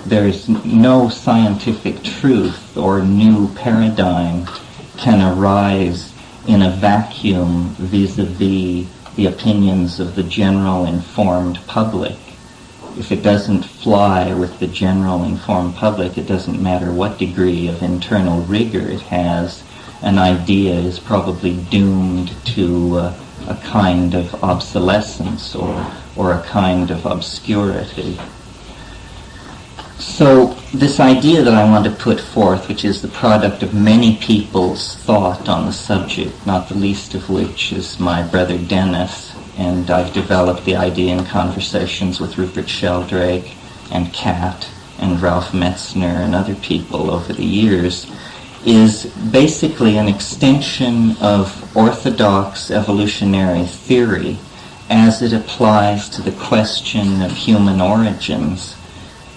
there's no scientific truth or new paradigm can arise in a vacuum vis-a-vis the opinions of the general informed public. If it doesn't fly with the general informed public, it doesn't matter what degree of internal rigor it has, an idea is probably doomed to a kind of obsolescence or a kind of obscurity. So this idea that I want to put forth, which is the product of many people's thought on the subject, not the least of which is my brother Dennis, and I've developed the idea in conversations with Rupert Sheldrake and Kat and Ralph Metzner and other people over the years, is basically an extension of orthodox evolutionary theory as it applies to the question of human origins.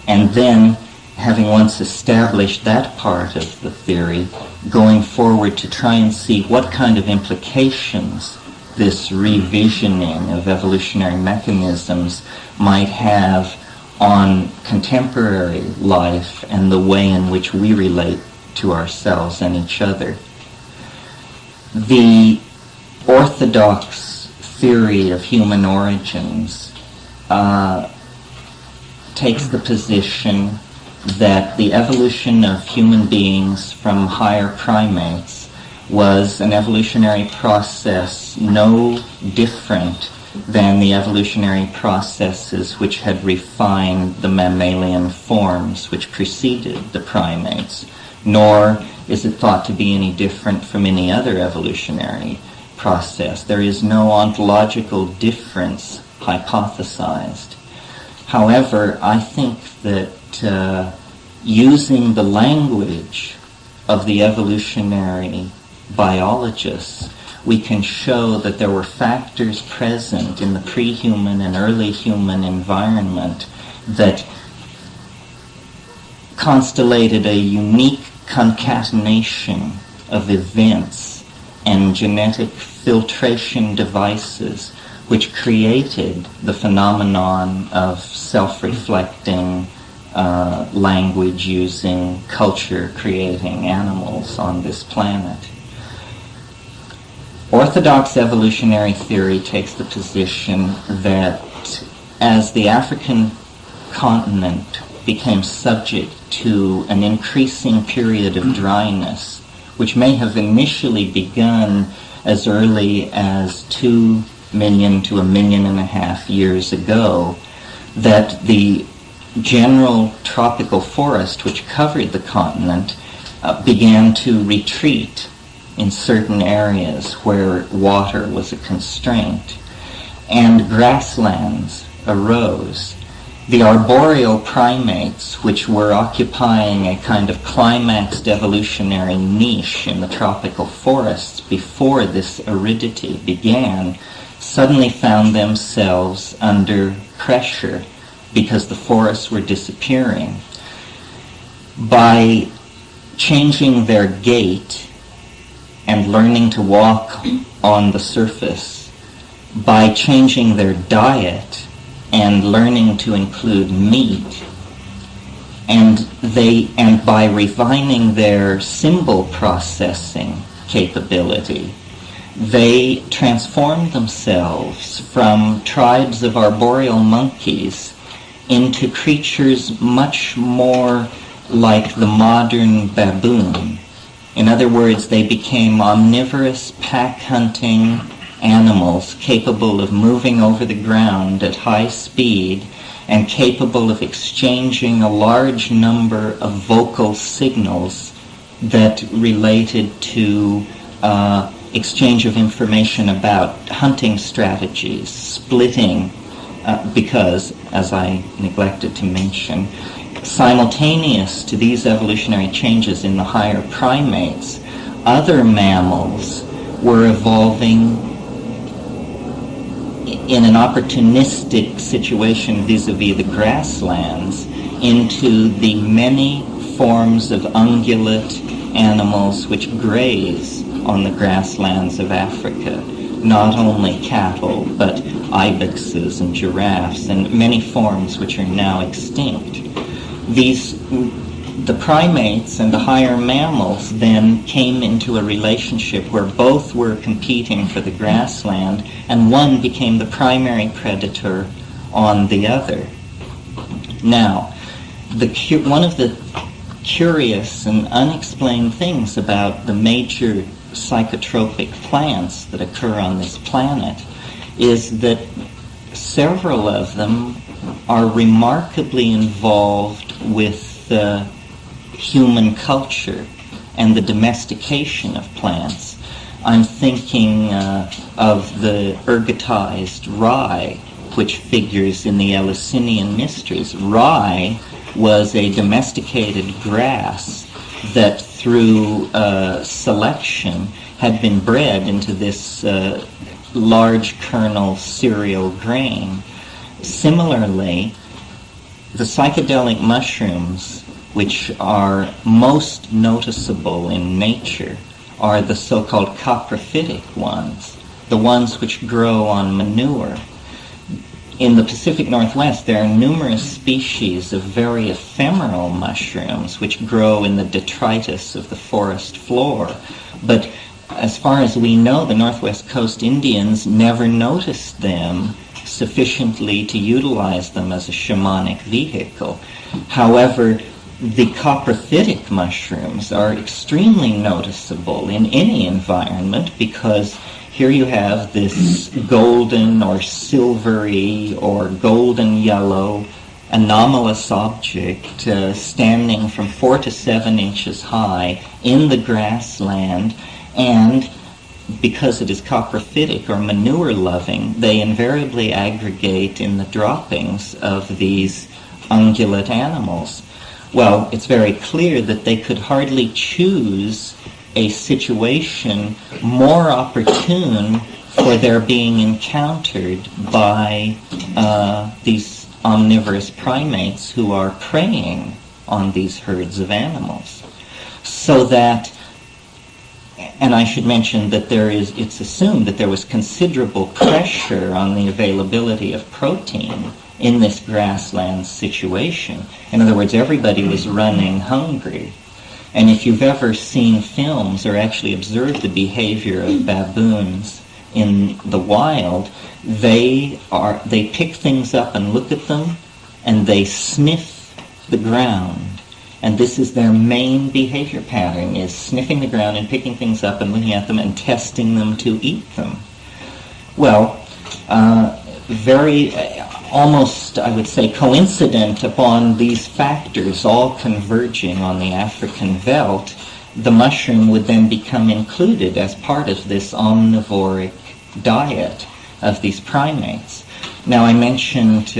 And then, having once established that part of the theory, going forward to try and see what kind of implications this revisioning of evolutionary mechanisms might have on contemporary life and the way in which we relate to ourselves and each other. The orthodox theory of human origins takes the position that the evolution of human beings from higher primates was an evolutionary process no different than the evolutionary processes which had refined the mammalian forms which preceded the primates, nor is it thought to be any different from any other evolutionary process. There is no ontological difference hypothesized. However, I think that using the language of the evolutionary biologists, we can show that there were factors present in the pre-human and early human environment that constellated a unique concatenation of events and genetic filtration devices which created the phenomenon of self-reflecting, language-using, culture-creating animals on this planet. Orthodox evolutionary theory takes the position that as the African continent became subject to an increasing period of dryness, which may have initially begun as early as 2 million to 1.5 million years ago, that the general tropical forest which covered the continent began to retreat in certain areas where water was a constraint, and grasslands arose. The arboreal primates, which were occupying a kind of climaxed evolutionary niche in the tropical forests before this aridity began, suddenly found themselves under pressure because the forests were disappearing. By changing their gait and learning to walk on the surface, by changing their diet and learning to include meat, and by refining their symbol processing capability, they transformed themselves from tribes of arboreal monkeys into creatures much more like the modern baboon. In other words, they became omnivorous, pack-hunting animals capable of moving over the ground at high speed and capable of exchanging a large number of vocal signals that related to exchange of information about hunting strategies, splitting, because, as I neglected to mention, simultaneous to these evolutionary changes in the higher primates, other mammals were evolving in an opportunistic situation vis-a-vis the grasslands into the many forms of ungulate animals which graze on the grasslands of Africa. Not only cattle, but ibexes and giraffes and many forms which are now extinct. The primates and the higher mammals then came into a relationship where both were competing for the grassland, and one became the primary predator on the other. Now, one of the curious and unexplained things about the major psychotropic plants that occur on this planet is that several of them are remarkably involved with human culture and the domestication of plants. I'm thinking of the ergotized rye, which figures in the Eleusinian Mysteries. Rye was a domesticated grass that through selection had been bred into this large kernel cereal grain. Similarly, the psychedelic mushrooms, which are most noticeable in nature, are the so-called coprophytic ones, the ones which grow on manure. In the Pacific Northwest, there are numerous species of very ephemeral mushrooms which grow in the detritus of the forest floor. But as far as we know, the Northwest Coast Indians never noticed them sufficiently to utilize them as a shamanic vehicle. However, the coprophytic mushrooms are extremely noticeable in any environment, because here you have this golden or silvery or golden yellow anomalous object standing from 4 to 7 inches high in the grassland, and because it is coprophytic or manure-loving, they invariably aggregate in the droppings of these ungulate animals. Well, it's very clear that they could hardly choose a situation more opportune for their being encountered by these omnivorous primates who are preying on these herds of animals. So that, and I should mention that it's assumed that there was considerable pressure on the availability of protein in this grassland situation. In other words, everybody was running hungry. And if you've ever seen films or actually observed the behavior of baboons in the wild, they pick things up and look at them, and they sniff the ground. And this is their main behavior pattern, is sniffing the ground and picking things up and looking at them and testing them to eat them. Well, almost, I would say, coincident upon these factors all converging on the African veldt, the mushroom would then become included as part of this omnivoric diet of these primates. Now, I mentioned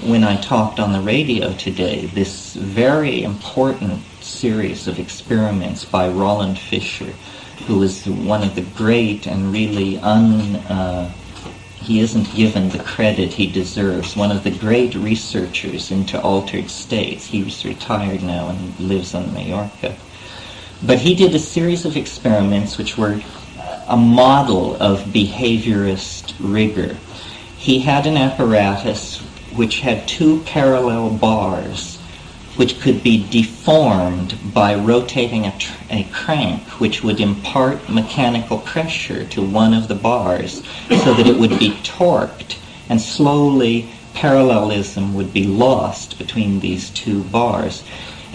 when I talked on the radio today this very important series of experiments by Roland Fisher, who is one of the great and really he isn't given the credit he deserves, one of the great researchers into altered states. He's retired now and lives on Mallorca. But he did a series of experiments which were a model of behaviorist rigor. He had an apparatus which had 2 parallel bars which could be deformed by rotating a crank which would impart mechanical pressure to one of the bars so that it would be torqued, and slowly parallelism would be lost between these 2 bars.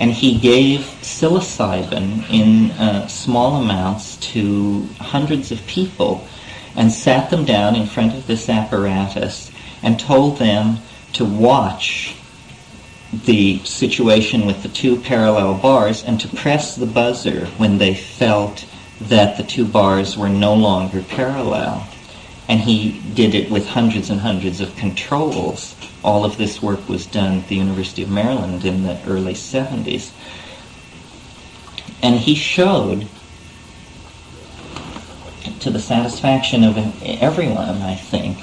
And he gave psilocybin in small amounts to hundreds of people and sat them down in front of this apparatus and told them to watch the situation with the 2 parallel bars and to press the buzzer when they felt that the 2 bars were no longer parallel. And he did it with hundreds and hundreds of controls. All of this work was done at the University of Maryland in the early 70s. And he showed, to the satisfaction of everyone, I think,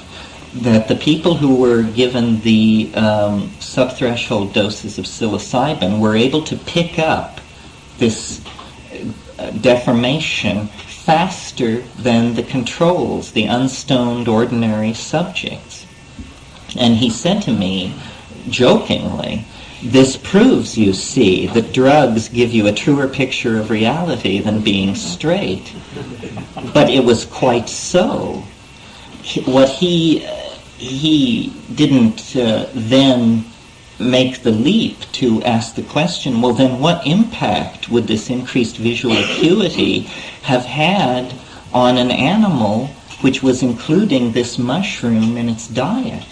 that the people who were given the subthreshold doses of psilocybin were able to pick up this deformation faster than the controls, the unstoned ordinary subjects. And he said to me, jokingly, This proves, you see, that drugs give you a truer picture of reality than being straight. But it was quite so. What he didn't then make the leap to ask the question, well then what impact would this increased visual acuity have had on an animal which was including this mushroom in its diet?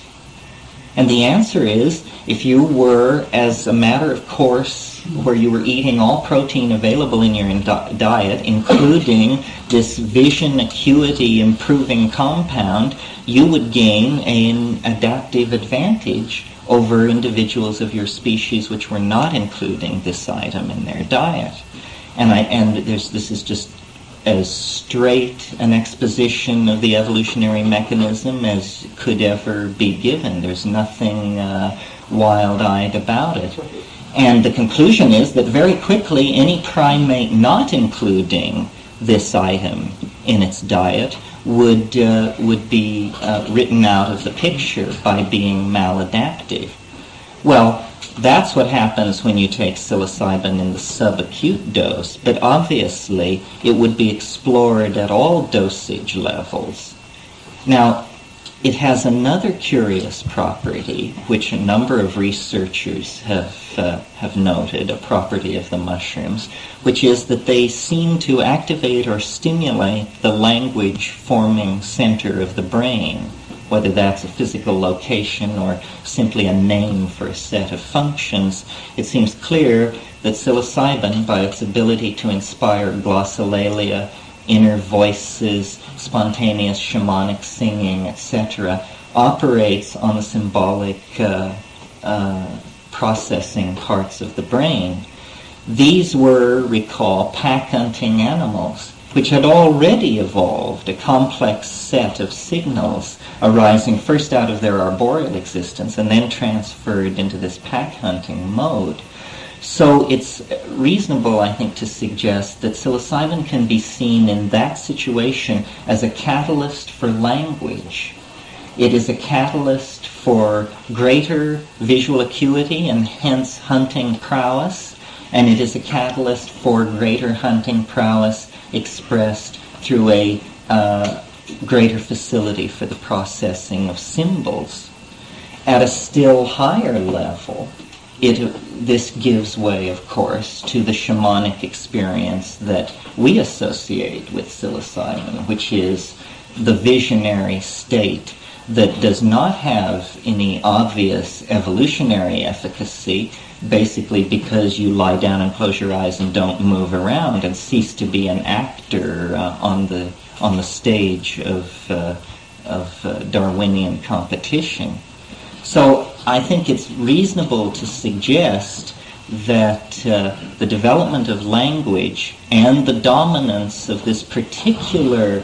And the answer is, if you were, as a matter of course, where you were eating all protein available in your diet, including this vision acuity improving compound, you would gain an adaptive advantage over individuals of your species which were not including this item in their diet. This is just as straight an exposition of the evolutionary mechanism as could ever be given. There's nothing wild-eyed about it. And the conclusion is that very quickly any primate not including this item in its diet would be written out of the picture by being maladaptive. Well, that's what happens when you take psilocybin in the subacute dose, but obviously it would be explored at all dosage levels. Now, it has another curious property, which a number of researchers have noted, a property of the mushrooms, which is that they seem to activate or stimulate the language-forming center of the brain, whether that's a physical location or simply a name for a set of functions. It seems clear that psilocybin, by its ability to inspire glossolalia, inner voices, spontaneous shamanic singing, etc., operates on the symbolic processing parts of the brain. These were, recall, pack-hunting animals, which had already evolved a complex set of signals arising first out of their arboreal existence and then transferred into this pack-hunting mode. So it's reasonable, I think, to suggest that psilocybin can be seen in that situation as a catalyst for language. It is a catalyst for greater visual acuity and hence hunting prowess, and it is a catalyst for greater hunting prowess expressed through a greater facility for the processing of symbols. At a still higher level, this gives way, of course, to the shamanic experience that we associate with psilocybin, which is the visionary state that does not have any obvious evolutionary efficacy, basically because you lie down and close your eyes and don't move around and cease to be an actor on the stage of Darwinian competition. So I think it's reasonable to suggest that the development of language and the dominance of this particular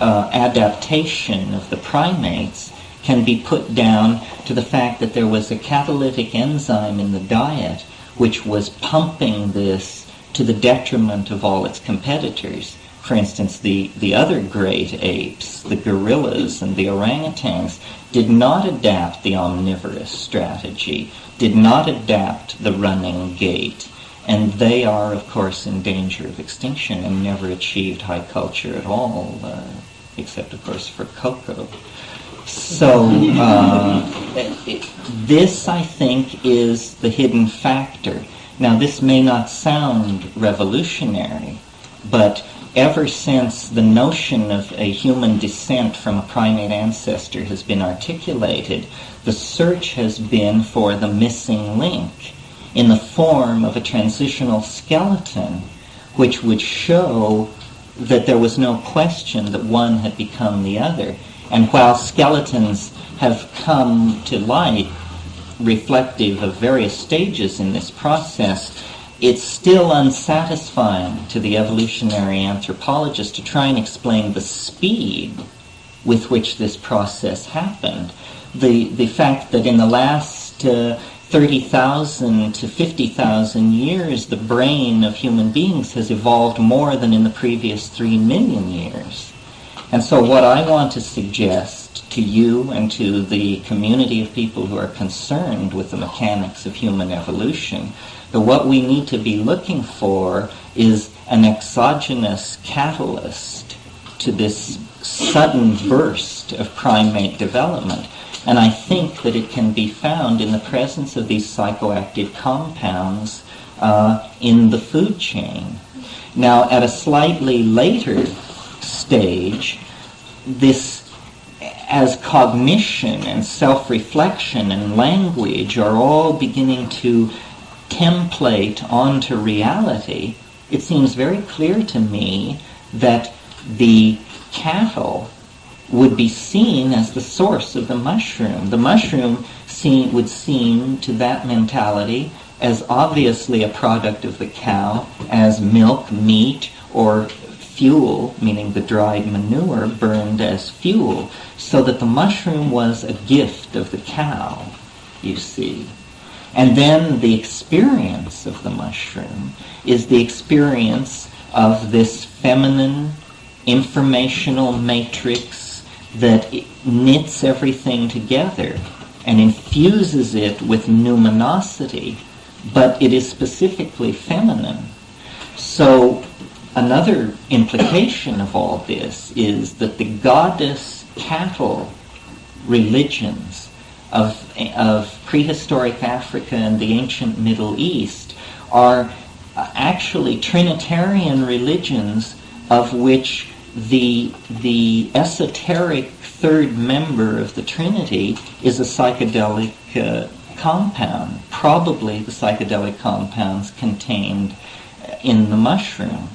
adaptation of the primates can be put down to the fact that there was a catalytic enzyme in the diet which was pumping this to the detriment of all its competitors. For instance, the other great apes, the gorillas and the orangutans, did not adapt the omnivorous strategy, did not adapt the running gait, and they are, of course, in danger of extinction and never achieved high culture at all, except, of course, for cocoa. So this, I think, is the hidden factor. Now, this may not sound revolutionary, but ever since the notion of a human descent from a primate ancestor has been articulated, the search has been for the missing link in the form of a transitional skeleton which would show that there was no question that one had become the other. And while skeletons have come to light reflective of various stages in this process, it's still unsatisfying to the evolutionary anthropologist to try and explain the speed with which this process happened. The fact that in the last 30,000 to 50,000 years, the brain of human beings has evolved more than in the previous 3 million years. And so what I want to suggest to you and to the community of people who are concerned with the mechanics of human evolution, that what we need to be looking for is an exogenous catalyst to this sudden burst of primate development. And I think that it can be found in the presence of these psychoactive compounds in the food chain. Now, at a slightly later stage, this, as cognition and self-reflection and language are all beginning to template onto reality, it seems very clear to me that the cattle would be seen as the source of the mushroom. The mushroom would seem to that mentality as obviously a product of the cow, as milk, meat, or fuel, meaning the dried manure, burned as fuel, so that the mushroom was a gift of the cow, you see. And then the experience of the mushroom is the experience of this feminine informational matrix that knits everything together and infuses it with numinosity, but it is specifically feminine. So another implication of all this is that the goddess cattle religions of prehistoric Africa and the ancient Middle East are actually Trinitarian religions, of which the esoteric third member of the Trinity is a psychedelic compound, probably the psychedelic compounds contained in the mushroom.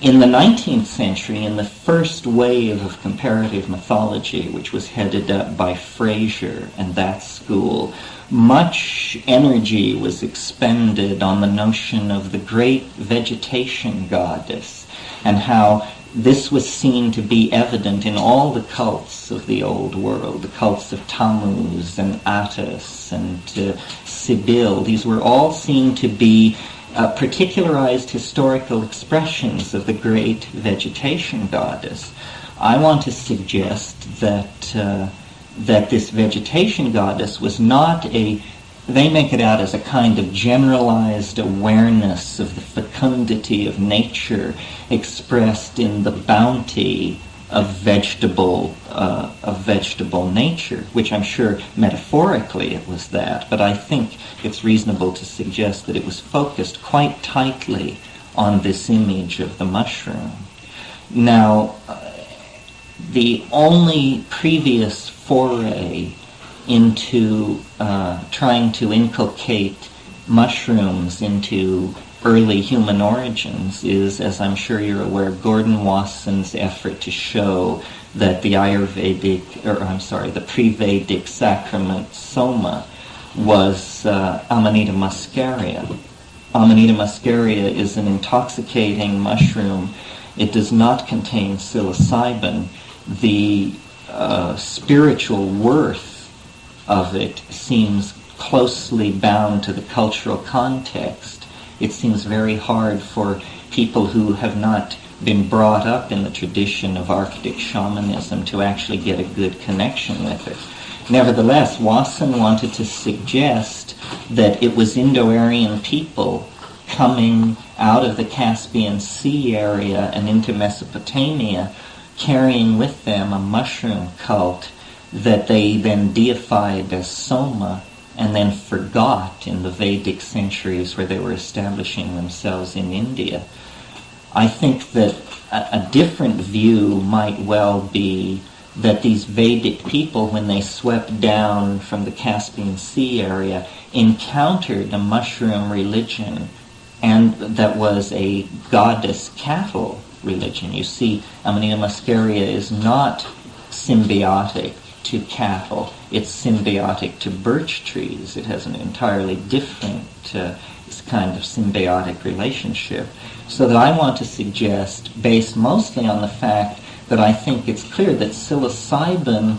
In the 19th century, in the first wave of comparative mythology, which was headed up by Fraser and that school, much energy was expended on the notion of the great vegetation goddess, and how this was seen to be evident in all the cults of the old world, the cults of Tammuz and Attis and Sibyl. These were all seen to be particularized historical expressions of the great vegetation goddess. I want to suggest that that this vegetation goddess was not they make it out as a kind of generalized awareness of the fecundity of nature expressed in the bounty of vegetable nature, which I'm sure metaphorically it was that, but I think it's reasonable to suggest that it was focused quite tightly on this image of the mushroom. Now, the only previous foray into trying to inculcate mushrooms into early human origins is, as I'm sure you're aware, Gordon Wasson's effort to show that the pre-Vedic sacrament soma was Amanita muscaria. Amanita muscaria is an intoxicating mushroom. It does not contain psilocybin. The spiritual worth of it seems closely bound to the cultural context. It seems very hard for people who have not been brought up in the tradition of Arctic shamanism to actually get a good connection with it. Nevertheless, Wasson wanted to suggest that it was Indo-Aryan people coming out of the Caspian Sea area and into Mesopotamia, carrying with them a mushroom cult that they then deified as Soma and then forgot in the Vedic centuries where they were establishing themselves in India. I think that a different view might well be that these Vedic people, when they swept down from the Caspian Sea area, encountered a mushroom religion, and that was a goddess cattle religion. You see, Amanita muscaria is not symbiotic to cattle. It's symbiotic to birch trees. It has an entirely different kind of symbiotic relationship. So that I want to suggest, based mostly on the fact that I think it's clear that psilocybin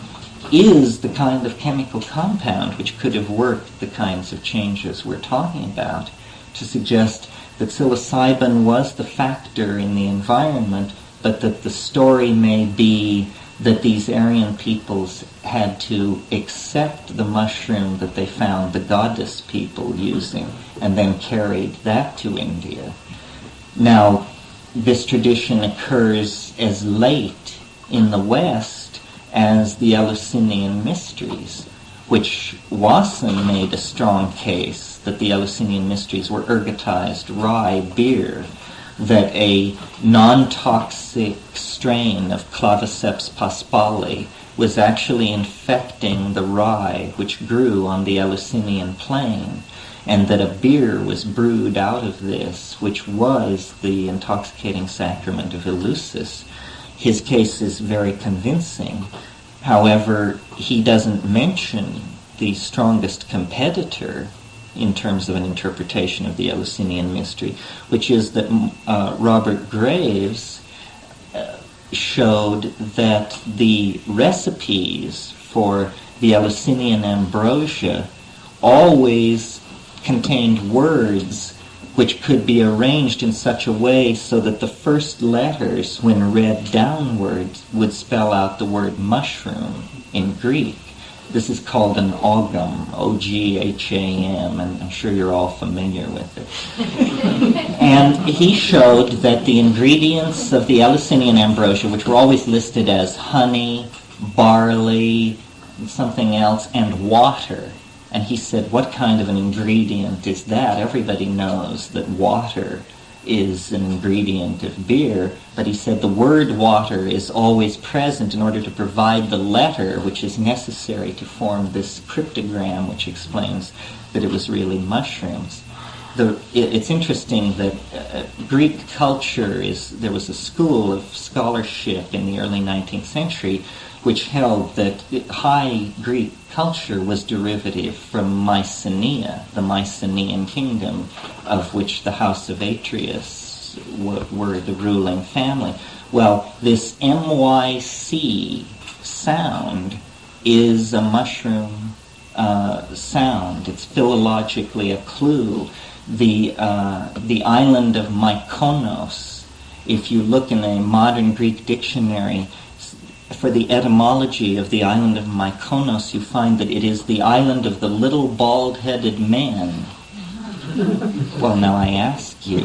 is the kind of chemical compound which could have worked the kinds of changes we're talking about, to suggest that psilocybin was the factor in the environment but that the story may be that these Aryan peoples had to accept the mushroom that they found the goddess people using and then carried that to India. Now, this tradition occurs as late in the West as the Eleusinian Mysteries, which Wasson made a strong case that the Eleusinian Mysteries were ergotized rye beer, that a non-toxic strain of Claviceps paspali was actually infecting the rye which grew on the Eleusinian plain, and that a beer was brewed out of this, which was the intoxicating sacrament of Eleusis. His case is very convincing. However, he doesn't mention the strongest competitor in terms of an interpretation of the Eleusinian mystery, which is that Robert Graves showed that the recipes for the Eleusinian ambrosia always contained words which could be arranged in such a way so that the first letters, when read downwards, would spell out the word mushroom in Greek. This is called an ogham, O-G-H-A-M, and I'm sure you're all familiar with it. And he showed that the ingredients of the Eleusinian ambrosia, which were always listed as honey, barley, something else, and water, and he said, what kind of an ingredient is that? Everybody knows that water is an ingredient of beer, but he said the word water is always present in order to provide the letter which is necessary to form this cryptogram which explains that it was really mushrooms. It's interesting that Greek culture there was a school of scholarship in the early 19th century which held that high Greek culture was derivative from Mycenae, the Mycenaean kingdom, of which the house of Atreus were the ruling family. Well, this MYC sound is a mushroom sound. It's philologically a clue. The island of Mykonos, if you look in a modern Greek dictionary, for the etymology of the island of Mykonos, you find that it is the island of the little bald-headed man. Well, now I ask you.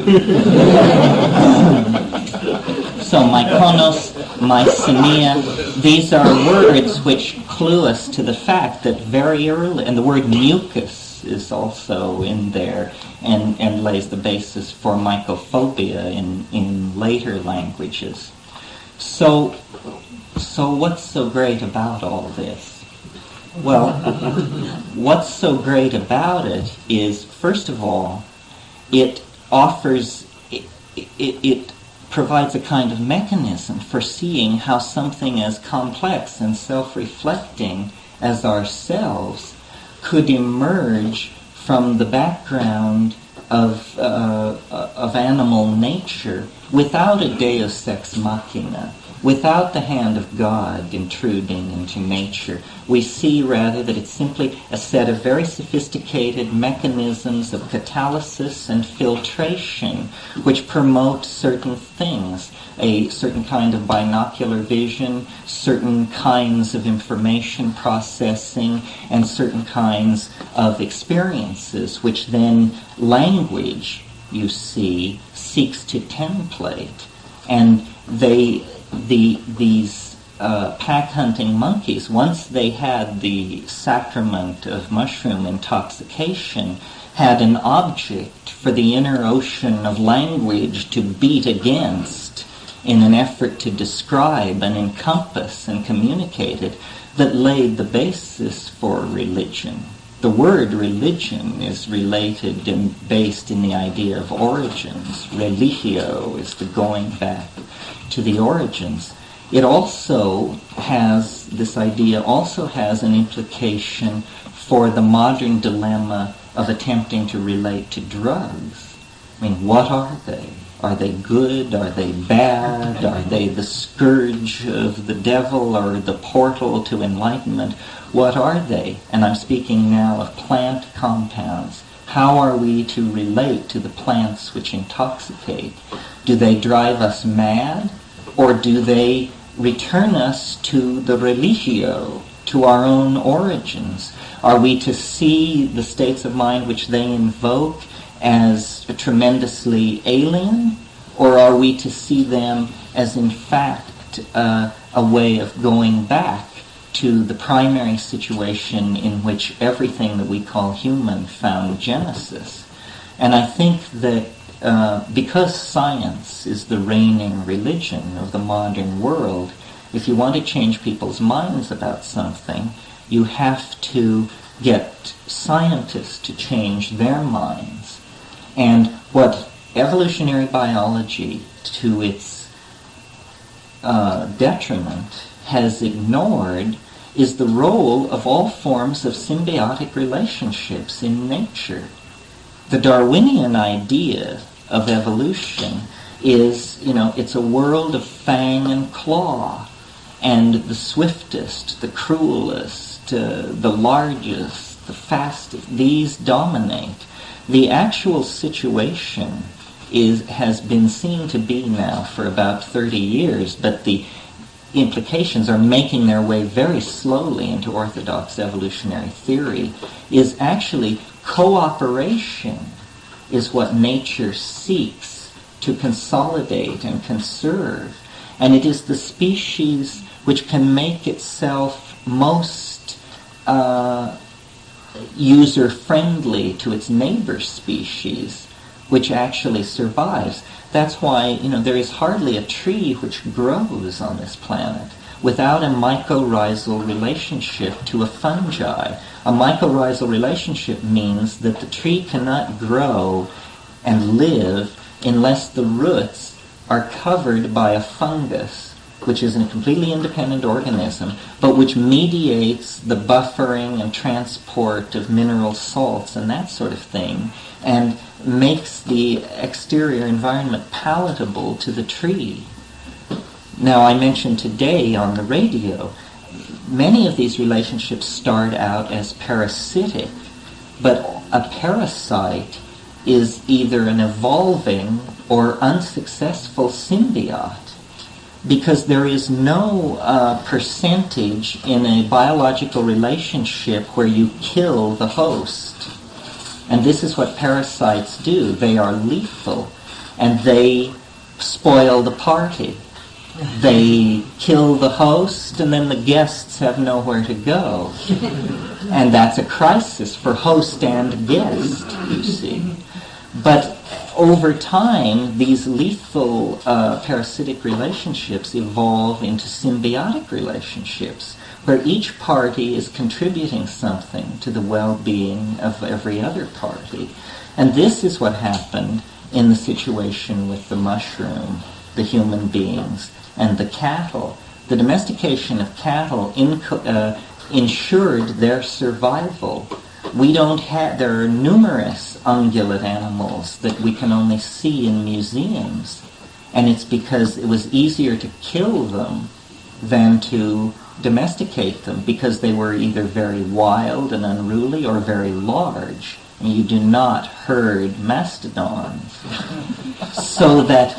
So Mykonos, Mycenae, these are words which clue us to the fact that very early, and the word mucus is also in there, and lays the basis for mycophobia in later languages. So what's so great about all this? Well, what's so great about it is, first of all, it provides a kind of mechanism for seeing how something as complex and self-reflecting as ourselves could emerge from the background of animal nature without a deus ex machina, without the hand of God intruding into nature. We see rather that it's simply a set of very sophisticated mechanisms of catalysis and filtration which promote certain things, a certain kind of binocular vision, certain kinds of information processing, and certain kinds of experiences, which then language, you see, seeks to template. And these pack-hunting monkeys, once they had the sacrament of mushroom intoxication, had an object for the inner ocean of language to beat against in an effort to describe and encompass and communicate it, that laid the basis for religion. The word religion is related and based in the idea of origins. Religio is the going back to the origins. It also has, this idea also has an implication for the modern dilemma of attempting to relate to drugs. I mean, what are they? Are they good? Are they bad? Are they the scourge of the devil or the portal to enlightenment? What are they? And I'm speaking now of plant compounds. How are we to relate to the plants which intoxicate? Do they drive us mad? Or do they return us to the religio, to our own origins? Are we to see the states of mind which they invoke as tremendously alien? Or are we to see them as, in fact, a way of going back to the primary situation in which everything that we call human found genesis? And I think that because science is the reigning religion of the modern world, if you want to change people's minds about something, you have to get scientists to change their minds. And what evolutionary biology, to its detriment, has ignored is the role of all forms of symbiotic relationships in nature. The Darwinian idea of evolution is, it's a world of fang and claw, and the swiftest, the cruelest, the largest, the fastest, these dominate. The actual situation has been seen to be now for about 30 years, but the implications are making their way very slowly into orthodox evolutionary theory, is actually cooperation is what nature seeks to consolidate and conserve. And it is the species which can make itself most user-friendly to its neighbor species, which actually survives. That's why, there is hardly a tree which grows on this planet without a mycorrhizal relationship to a fungi. A mycorrhizal relationship means that the tree cannot grow and live unless the roots are covered by a fungus, which is a completely independent organism, but which mediates the buffering and transport of mineral salts and that sort of thing, and makes the exterior environment palatable to the tree. Now, I mentioned today on the radio, many of these relationships start out as parasitic, but a parasite is either an evolving or unsuccessful symbiote, because there is no percentage in a biological relationship where you kill the host. And this is what parasites do. They are lethal, and they spoil the party. They kill the host, and then the guests have nowhere to go. And that's a crisis for host and guest, you see. But over time, these lethal parasitic relationships evolve into symbiotic relationships, where each party is contributing something to the well-being of every other party. And this is what happened in the situation with the mushroom, the human beings, and the cattle. The domestication of cattle ensured their survival. There are numerous ungulate animals that we can only see in museums, and it's because it was easier to kill them than to domesticate them, because they were either very wild and unruly or very large, and you do not herd mastodons. So that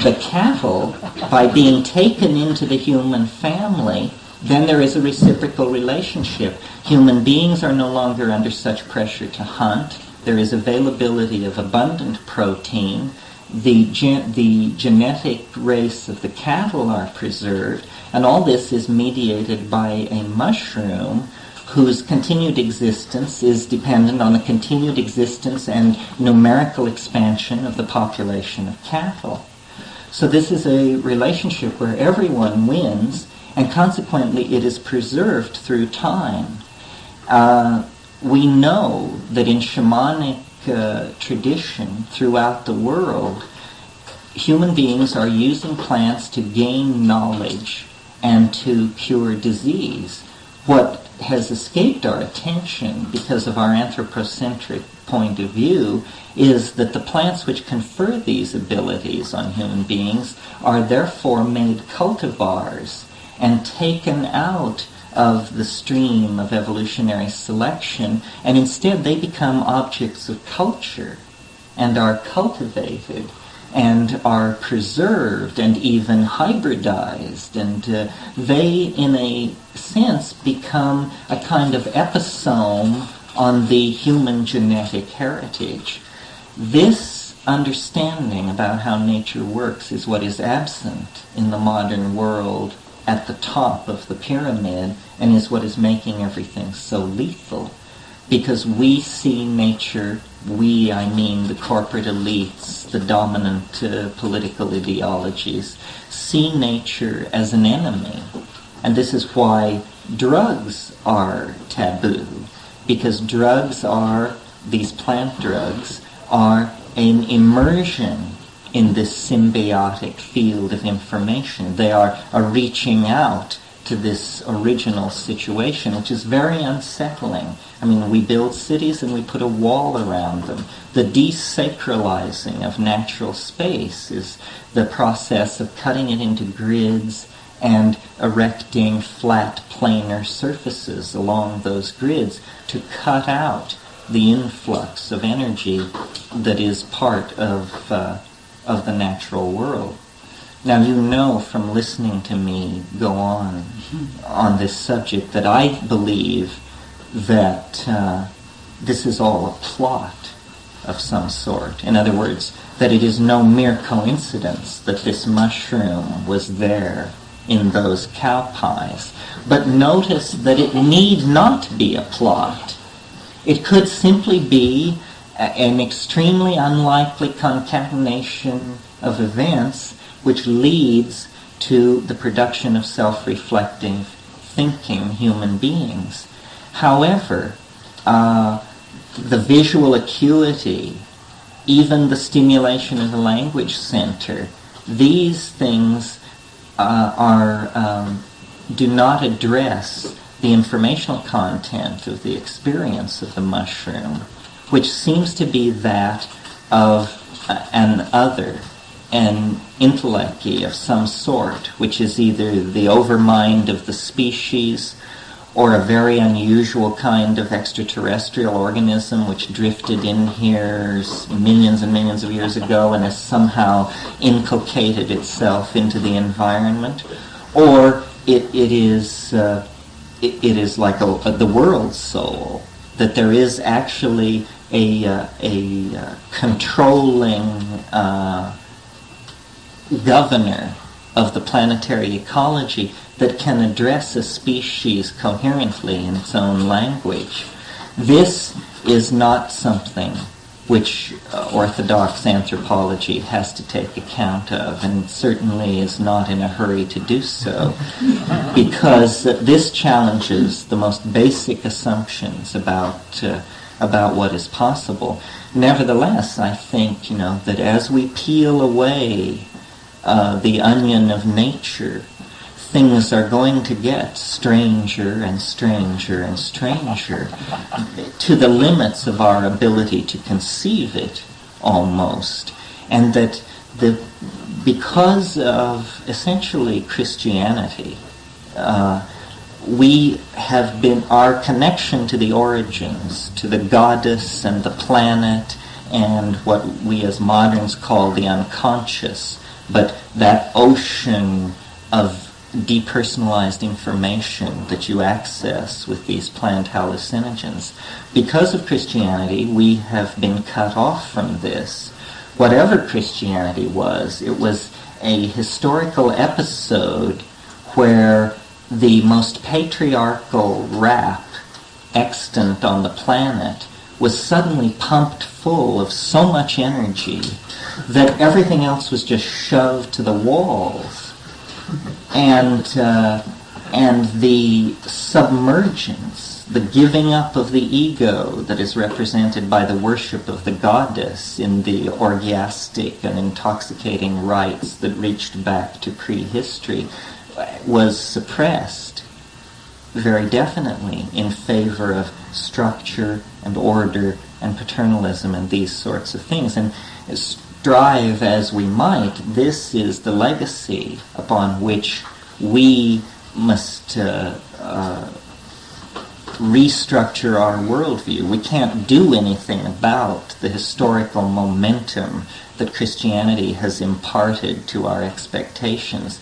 the cattle, by being taken into the human family, then there is a reciprocal relationship. Human beings are no longer under such pressure to hunt. There is availability of abundant protein. The genetic race of the cattle are preserved, and all this is mediated by a mushroom whose continued existence is dependent on the continued existence and numerical expansion of the population of cattle. So this is a relationship where everyone wins, and consequently it is preserved through time. We know that in shamanic tradition throughout the world, human beings are using plants to gain knowledge and to cure disease. What has escaped our attention because of our anthropocentric point of view is that the plants which confer these abilities on human beings are therefore made cultivars and taken out of the stream of evolutionary selection, and instead they become objects of culture and are cultivated. and are preserved and even hybridized, and they, in a sense, become a kind of episome on the human genetic heritage. This understanding about how nature works is what is absent in the modern world at the top of the pyramid, and is what is making everything so lethal. Because we see nature, I mean the corporate elites, the dominant political ideologies, see nature as an enemy. And this is why drugs are taboo. Because these plant drugs are an immersion in this symbiotic field of information. They are a reaching out to this original situation, which is very unsettling. I mean, we build cities and we put a wall around them. The desacralizing of natural space is the process of cutting it into grids and erecting flat planar surfaces along those grids to cut out the influx of energy that is part of the natural world. Now, you know from listening to me go on this subject that I believe that this is all a plot of some sort. In other words, that it is no mere coincidence that this mushroom was there in those cow pies. But notice that it need not be a plot. It could simply be an extremely unlikely concatenation of events which leads to the production of self-reflecting, thinking human beings. However, the visual acuity, even the stimulation of the language center, these things do not address the informational content of the experience of the mushroom, which seems to be that of an other, an intellecty of some sort, which is either the overmind of the species or a very unusual kind of extraterrestrial organism which drifted in here millions and millions of years ago and has somehow inculcated itself into the environment, or it is like the world soul, that there is actually a controlling governor of the planetary ecology that can address a species coherently in its own language. This is not something which orthodox anthropology has to take account of, and certainly is not in a hurry to do so, because this challenges the most basic assumptions about what is possible. Nevertheless, I think that as we peel away the onion of nature, things are going to get stranger and stranger and stranger to the limits of our ability to conceive it, almost. And that because of essentially Christianity, we have been, our connection to the origins, to the goddess and the planet, and what we as moderns call the unconscious, but that ocean of depersonalized information that you access with these plant hallucinogens. Because of Christianity, we have been cut off from this. Whatever Christianity was, it was a historical episode where the most patriarchal rap extant on the planet was suddenly pumped full of so much energy that everything else was just shoved to the walls. And the submergence, the giving up of the ego that is represented by the worship of the goddess in the orgiastic and intoxicating rites that reached back to prehistory, was suppressed very definitely in favor of structure and order and paternalism and these sorts of things. And strive as we might, this is the legacy upon which we must restructure our worldview. We can't do anything about the historical momentum that Christianity has imparted to our expectations.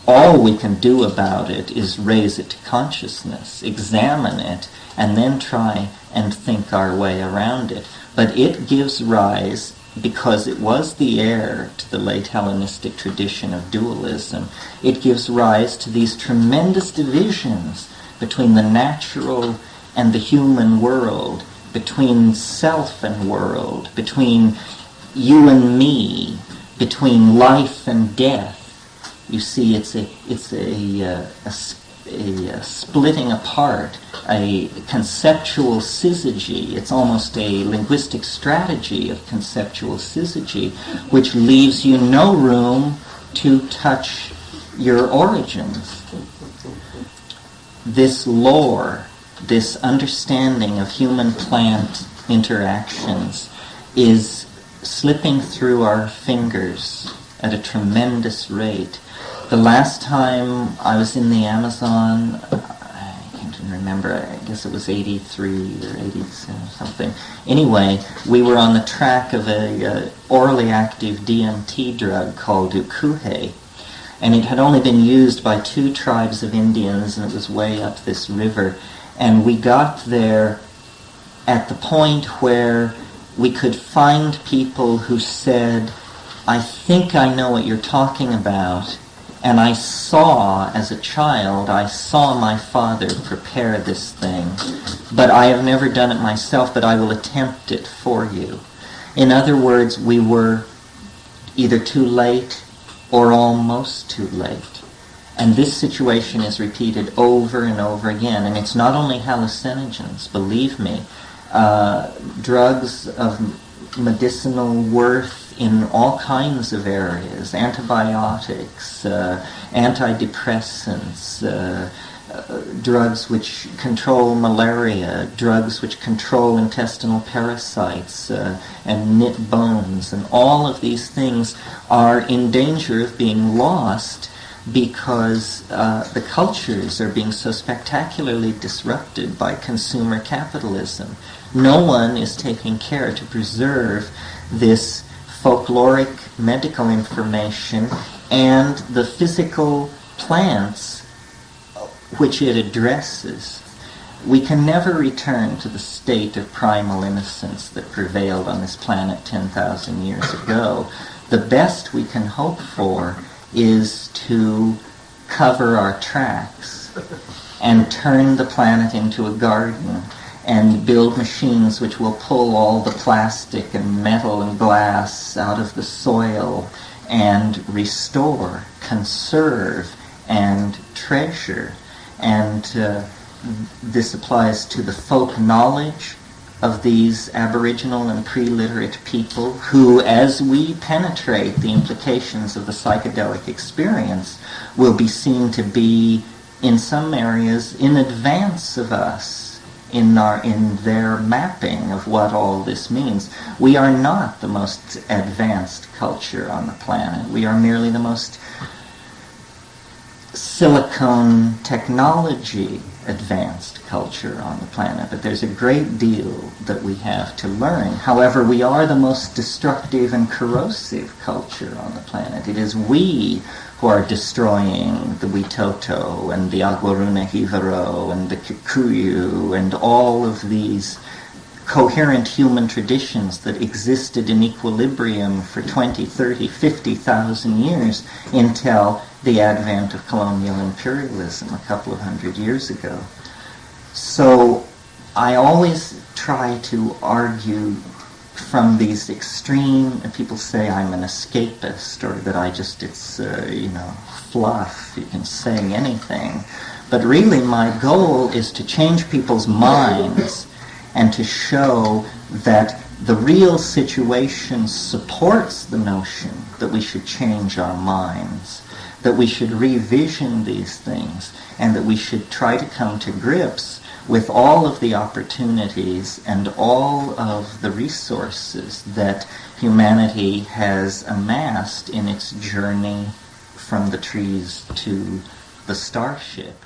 All we can do about it is raise it to consciousness, examine it, and then try and think our way around it. But it gives rise, because it was the heir to the late Hellenistic tradition of dualism, it gives rise to these tremendous divisions between the natural and the human world, between self and world, between you and me, between life and death. You see, it's a splitting apart, a conceptual syzygy. It's almost a linguistic strategy of conceptual syzygy, which leaves you no room to touch your origins. This lore, this understanding of human-plant interactions is slipping through our fingers at a tremendous rate. The last time I was in the Amazon, I can't even remember, I guess it was 83 or 80 something. Anyway, we were on the track of a orally active DMT drug called ukuhe, and it had only been used by 2 tribes of Indians, and it was way up this river. And we got there at the point where we could find people who said, I think I know what you're talking about, and I saw, as a child, I saw my father prepare this thing, but I have never done it myself, but I will attempt it for you. In other words, we were either too late or almost too late. And this situation is repeated over and over again. And it's not only hallucinogens, believe me. Drugs of medicinal worth in all kinds of areas, antibiotics, antidepressants, drugs which control malaria, drugs which control intestinal parasites and knit bones, and all of these things are in danger of being lost because the cultures are being so spectacularly disrupted by consumer capitalism. No one is taking care to preserve this folkloric medical information and the physical plants which it addresses. We can never return to the state of primal innocence that prevailed on this planet 10,000 years ago. The best we can hope for is to cover our tracks and turn the planet into a garden and build machines which will pull all the plastic and metal and glass out of the soil and restore, conserve, and treasure. And this applies to the folk knowledge of these Aboriginal and pre-literate people who, as we penetrate the implications of the psychedelic experience, will be seen to be, in some areas, in advance of us in their mapping of what all this means. We are not the most advanced culture on the planet. We are merely the most silicone technology advanced culture on the planet, but there's a great deal that we have to learn. However, we are the most destructive and corrosive culture on the planet. It is we who are destroying the Witoto and the Agwaruna Hivaro and the Kikuyu and all of these coherent human traditions that existed in equilibrium for 20, 30, 50,000 years until the advent of colonial imperialism a couple of hundred years ago. So I always try to argue from these extreme, people say I'm an escapist or that it's fluff, you can say anything. But really my goal is to change people's minds and to show that the real situation supports the notion that we should change our minds, that we should revision these things, and that we should try to come to grips with all of the opportunities and all of the resources that humanity has amassed in its journey from the trees to the starship.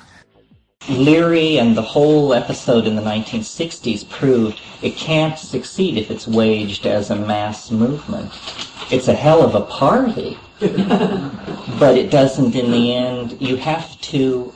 Leary and the whole episode in the 1960s proved it can't succeed if it's waged as a mass movement. It's a hell of a party, but it doesn't in the end. You have to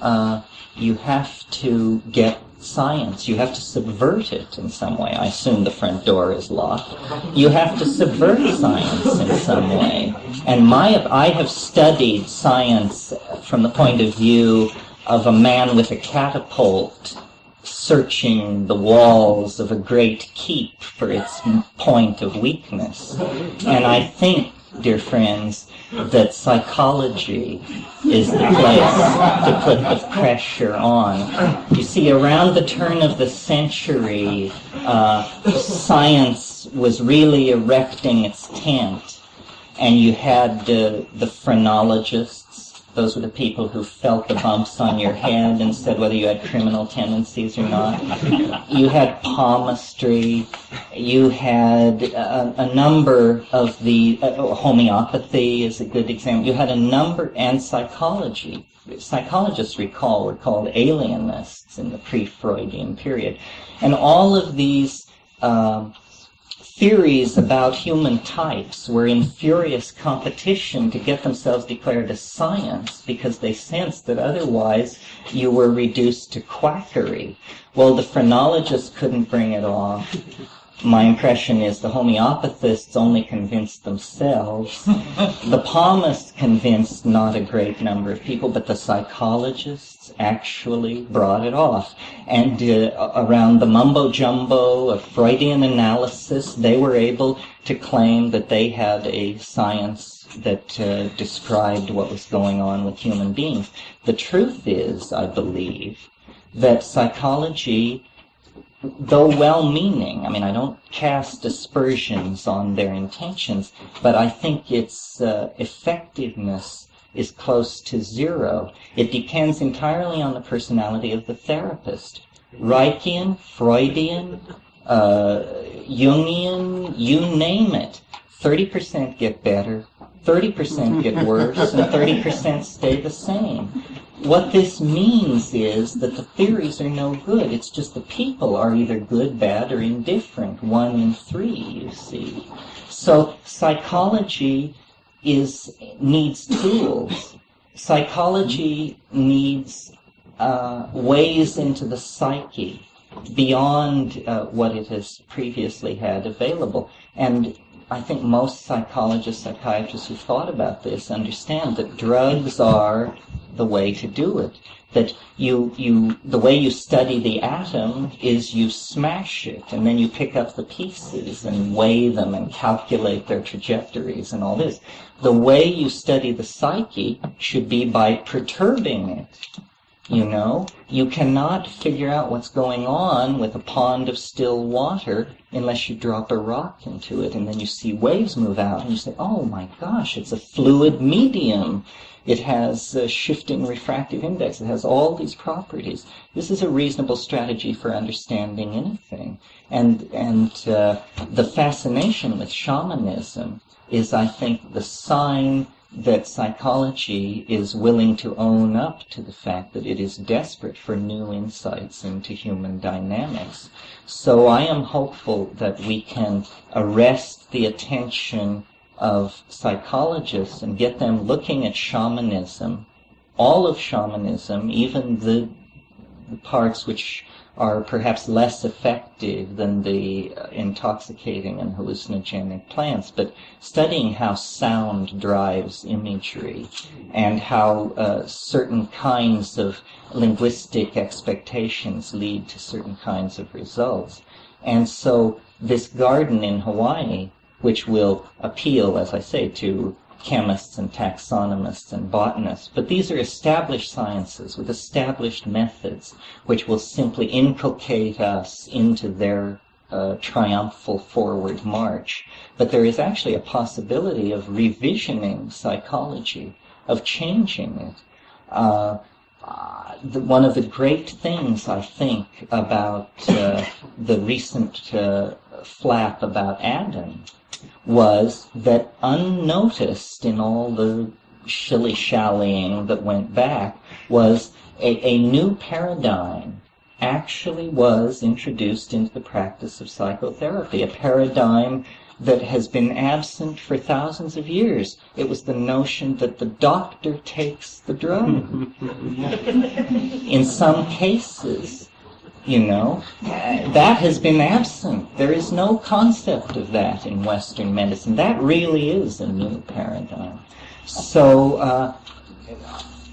get science. You have to subvert it in some way. I assume the front door is locked. You have to subvert science in some way. And I have studied science from the point of view of a man with a catapult searching the walls of a great keep for its point of weakness. And I think, dear friends, that psychology is the place to put the pressure on. You see, around the turn of the century, science was really erecting its tent, and you had the phrenologists. Those were the people who felt the bumps on your head and said whether you had criminal tendencies or not. You had palmistry. You had a number of the homeopathy is a good example. You had a number, and psychology. Psychologists, recall, were called alienists in the pre-Freudian period. And all of these theories about human types were in furious competition to get themselves declared as science because they sensed that otherwise you were reduced to quackery. Well, the phrenologists couldn't bring it off. My impression is the homeopathists only convinced themselves. The palmists convinced not a great number of people, but the psychologists actually brought it off. And around the mumbo-jumbo of Freudian analysis, they were able to claim that they had a science that described what was going on with human beings. The truth is, I believe, that psychology, though well-meaning, I mean, I don't cast aspersions on their intentions, but I think its effectiveness is close to zero. It depends entirely on the personality of the therapist. Reichian, Freudian, Jungian, you name it. 30% get better, 30% get worse, and 30% stay the same. What this means is that the theories are no good. It's just the people are either good, bad, or indifferent. 1 in 3, you see. So psychology needs tools. Psychology needs ways into the psyche beyond what it has previously had available. And I think most psychologists, psychiatrists who've thought about this understand that drugs are the way to do it. That the way you study the atom is you smash it, and then you pick up the pieces and weigh them and calculate their trajectories and all this. The way you study the psyche should be by perturbing it. You know, you cannot figure out what's going on with a pond of still water unless you drop a rock into it, and then you see waves move out, and you say, oh my gosh, it's a fluid medium. It has a shifting refractive index. It has all these properties. This is a reasonable strategy for understanding anything. And the fascination with shamanism is, I think, the sign that psychology is willing to own up to the fact that it is desperate for new insights into human dynamics. So I am hopeful that we can arrest the attention of psychologists and get them looking at shamanism, all of shamanism, even the parts which are perhaps less effective than the intoxicating and hallucinogenic plants, but studying how sound drives imagery and how certain kinds of linguistic expectations lead to certain kinds of results. And so this garden in Hawaii, which will appeal, as I say, to chemists and taxonomists and botanists, but these are established sciences with established methods which will simply inculcate us into their triumphal forward march. But there is actually a possibility of revisioning psychology, of changing it. One of the great things, I think, about the recent flap about Adam was that unnoticed in all the shilly-shallying that went back was a new paradigm actually was introduced into the practice of psychotherapy, a paradigm that has been absent for thousands of years. It was the notion that the doctor takes the drug. In some cases, that has been absent. There is no concept of that in Western medicine. That really is a new paradigm. So,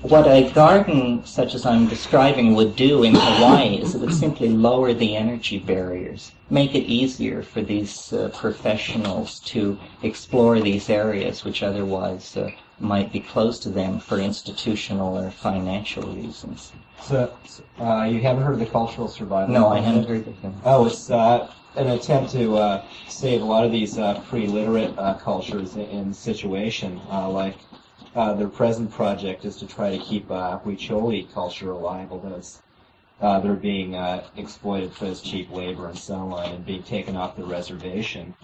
what a garden such as I'm describing would do in Hawaii is it would simply lower the energy barriers, make it easier for these professionals to explore these areas which otherwise might be closed to them for institutional or financial reasons. So you haven't heard of the cultural survival? No, I haven't heard of them. Oh, it's an attempt to save a lot of these pre-literate cultures in situation. Their present project is to try to keep Huicholi culture alive, although they're being exploited for this cheap labor and so on, and being taken off the reservation.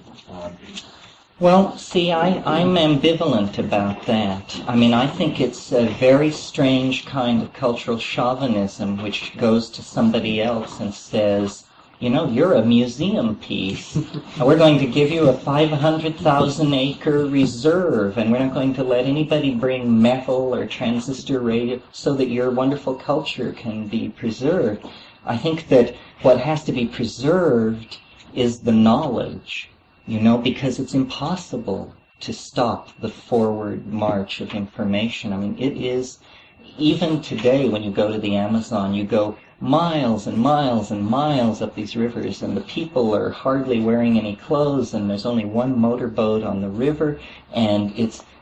Well, see, I'm ambivalent about that. I mean, I think it's a very strange kind of cultural chauvinism which goes to somebody else and says, you're a museum piece. And we're going to give you a 500,000-acre reserve, and we're not going to let anybody bring metal or transistor radio so that your wonderful culture can be preserved. I think that what has to be preserved is the knowledge, because it's impossible to stop the forward march of information. I mean, it is, even today when you go to the Amazon, you go miles and miles and miles up these rivers, and the people are hardly wearing any clothes, and there's only one motorboat on the river, and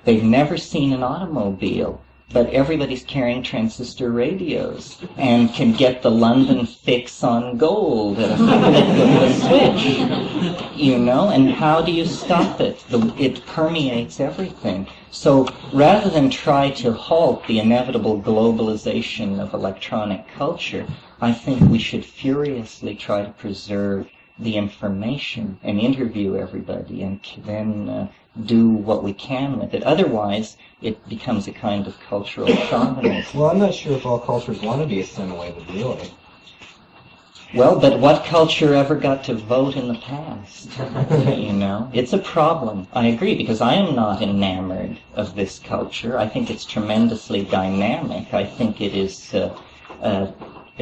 they've never seen an automobile, but everybody's carrying transistor radios and can get the London fix on gold at a flick of the switch, and how do you stop it? It permeates everything. So rather than try to halt the inevitable globalization of electronic culture, I think we should furiously try to preserve the information and interview everybody and then do what we can with it. Otherwise, it becomes a kind of cultural chauvinism. Well, I'm not sure if all cultures want to be assimilated, really. Well, but what culture ever got to vote in the past? It's a problem. I agree, because I am not enamored of this culture. I think it's tremendously dynamic. I think it is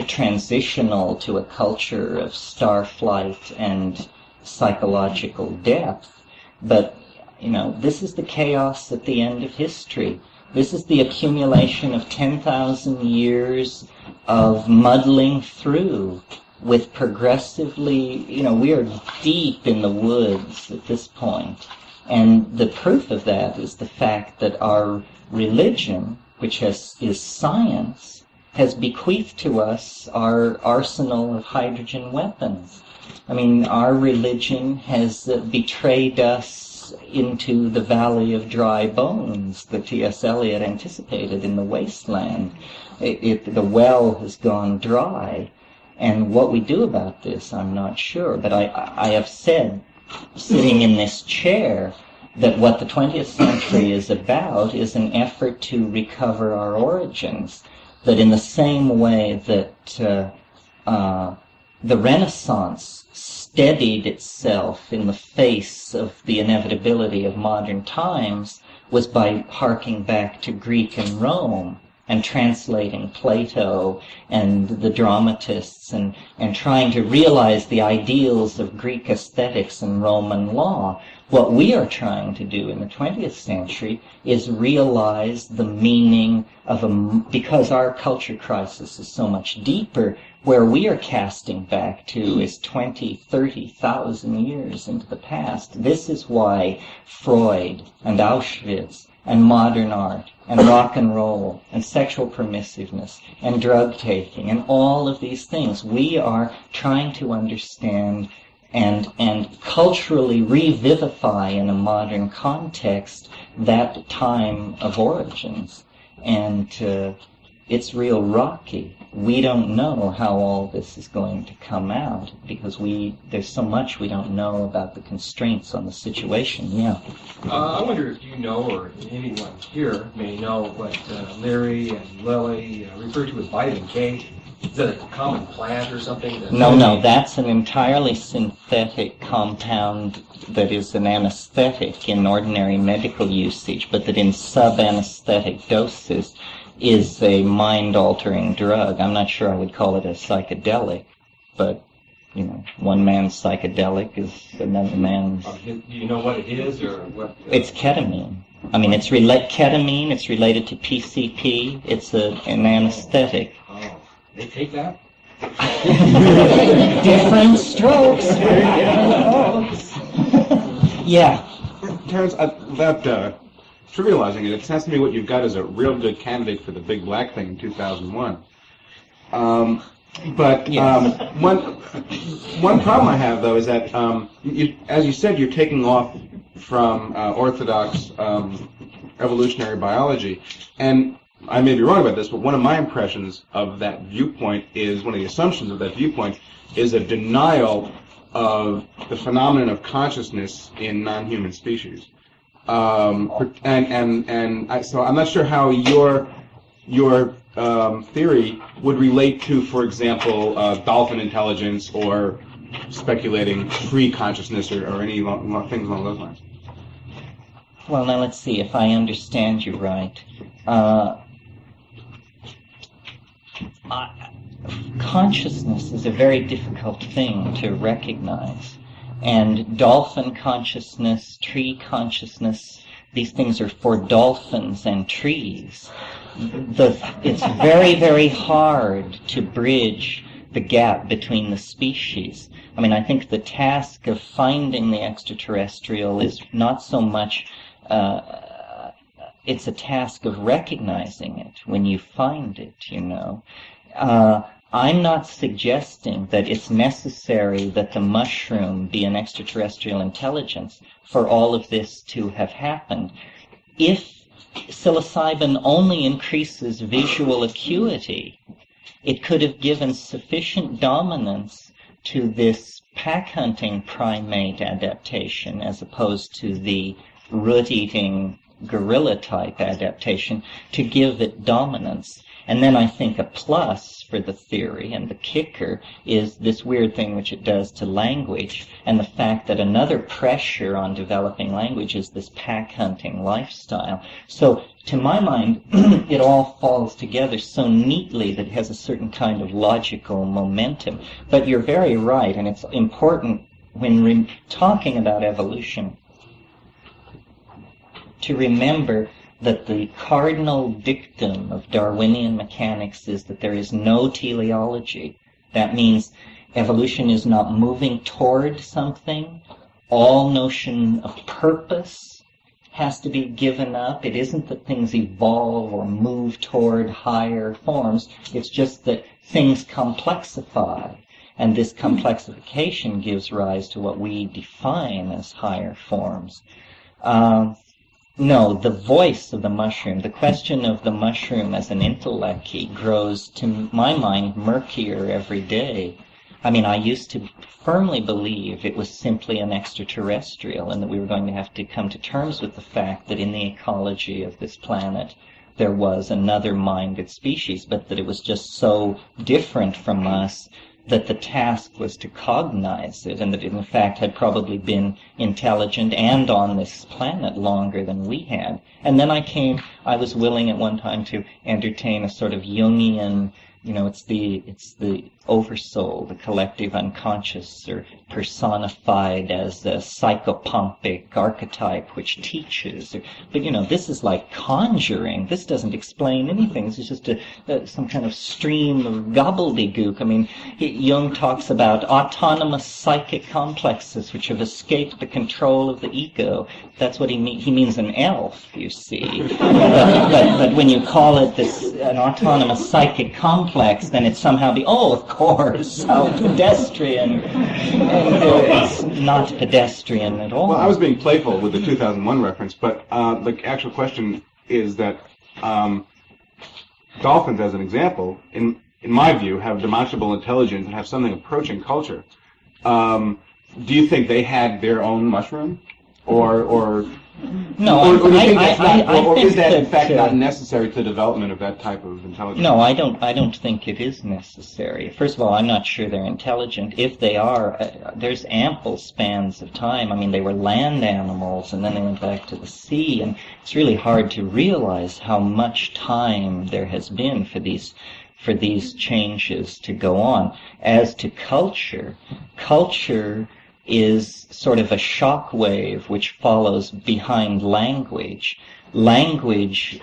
transitional to a culture of star flight and psychological depth. But, this is the chaos at the end of history. This is the accumulation of 10,000 years of muddling through with progressively, we are deep in the woods at this point. And the proof of that is the fact that our religion, which is science, has bequeathed to us our arsenal of hydrogen weapons. I mean, our religion has betrayed us into the valley of dry bones that T.S. Eliot anticipated in The Wasteland. The well has gone dry. And what we do about this, I'm not sure. But I have said, sitting in this chair, that what the 20th century is about is an effort to recover our origins. That in the same way that the Renaissance steadied itself in the face of the inevitability of modern times was by harking back to Greek and Rome and translating Plato and the dramatists and trying to realize the ideals of Greek aesthetics and Roman law. What we are trying to do in the 20th century is realize the meaning of because our culture crisis is so much deeper, where we are casting back to is 20, 30,000 years into the past. This is why Freud and Auschwitz and modern art and rock and roll and sexual permissiveness and drug taking and all of these things, we are trying to understand and culturally revivify in a modern context that time of origins. And it's real rocky. We don't know how all this is going to come out because there's so much we don't know about the constraints on the situation. Yeah. I wonder if you know, or anyone here may know, what Larry and Lily refer to as vitamin K. Is that a common plant or something? No, that's an entirely synthetic compound that is an anesthetic in ordinary medical usage, but that in sub-anesthetic doses is a mind-altering drug. I'm not sure I would call it a psychedelic, but, one man's psychedelic is another man's... Do you know what it is, or what? It's ketamine. I mean, ketamine, it's related to PCP, it's an anesthetic. Oh, they take that? Different strokes for different folks. Yeah. Terence, without trivializing it, it sounds to me what you've got is a real good candidate for the big black thing in 2001. But Yes. one problem I have, though, is that, as you said, you're taking off from orthodox evolutionary biology, and I may be wrong about this, but one of my impressions of that viewpoint is, one of the assumptions of that viewpoint is a denial of the phenomenon of consciousness in non-human species. So I'm not sure how your theory would relate to, for example, dolphin intelligence, or speculating free consciousness, or any things along those lines. Well, now let's see if I understand you right. Consciousness is a very difficult thing to recognize. And dolphin consciousness, tree consciousness, these things are for dolphins and trees. It's very, very hard to bridge the gap between the species. I mean, I think the task of finding the extraterrestrial is not so much, it's a task of recognizing it when you find it, I'm not suggesting that it's necessary that the mushroom be an extraterrestrial intelligence for all of this to have happened. If psilocybin only increases visual acuity, it could have given sufficient dominance to this pack-hunting primate adaptation as opposed to the root-eating gorilla-type adaptation to give it dominance. And then I think a plus for the theory and the kicker is this weird thing which it does to language, and the fact that another pressure on developing language is this pack-hunting lifestyle. So, to my mind, it all falls together so neatly that it has a certain kind of logical momentum. But you're very right, and it's important when we're talking about evolution to remember that the cardinal dictum of Darwinian mechanics is that there is no teleology. That means evolution is not moving toward something. All notion of purpose has to be given up. It isn't that things evolve or move toward higher forms. It's just that things complexify. And this complexification gives rise to what we define as higher forms. No, the voice of the mushroom, the question of the mushroom as an intellechy grows, to my mind, murkier every day. I mean, I used to firmly believe it was simply an extraterrestrial and that we were going to have to come to terms with the fact that in the ecology of this planet there was another minded species, but that it was just so different from us that the task was to cognize it, and that it in fact had probably been intelligent and on this planet longer than we had. And then I was willing at one time to entertain a sort of Jungian, it's the oversoul, the collective unconscious, or personified as a psychopompic archetype which teaches. But this is like conjuring. This doesn't explain anything. This is just some kind of stream of gobbledygook. I mean, Jung talks about autonomous psychic complexes which have escaped the control of the ego. That's what he means. He means an elf, you see. but when you call it an autonomous psychic complex, then it somehow of course, how pedestrian. And it's not pedestrian at all. Well, I was being playful with the 2001 reference, but the actual question is that dolphins, as an example, in my view, have demonstrable intelligence and have something approaching culture. Do you think they had their own mushroom, or No, or do you think that's not, I or think is that in fact that, not necessary to the development of that type of intelligence? No, I don't think it is necessary. First of all, I'm not sure they're intelligent. If they are, there's ample spans of time. I mean, they were land animals, and then they went back to the sea, and it's really hard to realize how much time there has been for these changes to go on. As to culture, culture is sort of a shock wave which follows behind language. Language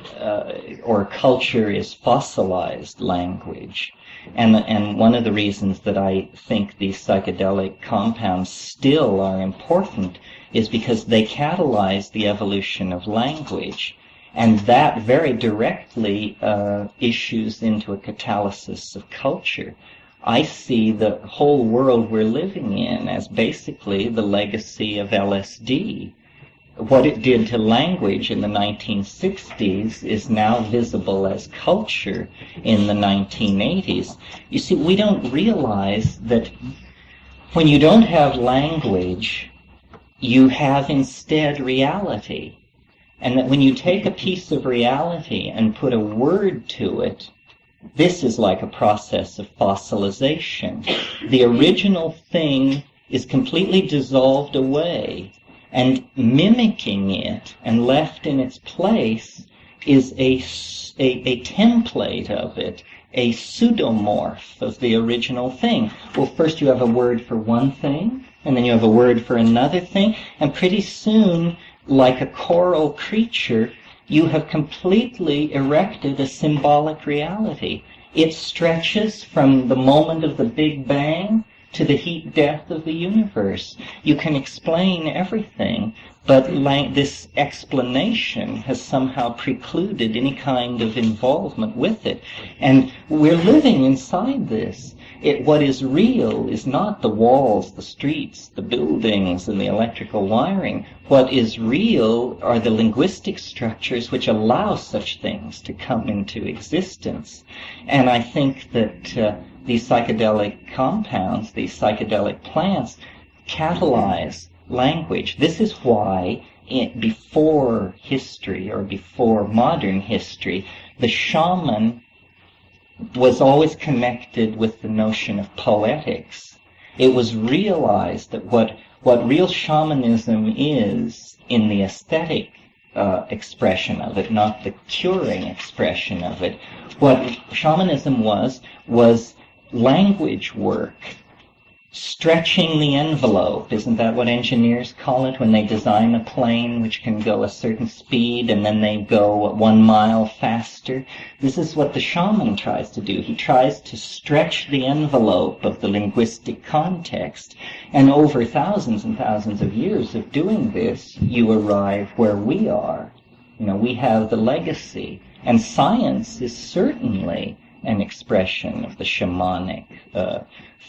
or culture is fossilized language. And one of the reasons that I think these psychedelic compounds still are important is because they catalyze the evolution of language. And that very directly issues into a catalysis of culture. I see the whole world we're living in as basically the legacy of LSD. What it did to language in the 1960s is now visible as culture in the 1980s. You see, we don't realize that when you don't have language, you have instead reality. And that when you take a piece of reality and put a word to it, this is like a process of fossilization. The original thing is completely dissolved away, and mimicking it and left in its place is a template of it, a pseudomorph of the original thing. Well, first you have a word for one thing, and then you have a word for another thing, and pretty soon, like a choral creature, you have completely erected a symbolic reality. It stretches from the moment of the Big Bang to the heat death of the universe. You can explain everything, but this explanation has somehow precluded any kind of involvement with it. And we're living inside this. What is real is not the walls, the streets, the buildings, and the electrical wiring. What is real are the linguistic structures which allow such things to come into existence. And I think that these psychedelic compounds, these psychedelic plants, catalyze language. This is why before history, or before modern history, the shaman was always connected with the notion of poetics. It was realized that what real shamanism is in the aesthetic expression of it, not the curing expression of it. What shamanism was language work, stretching the envelope. Isn't that what engineers call it when they design a plane which can go a certain speed and then they go 1 mile faster? This is what the shaman tries to do. He tries to stretch the envelope of the linguistic context. And over thousands and thousands of years of doing this, you arrive where we are. You know, we have the legacy. And science is certainly an expression of the shamanic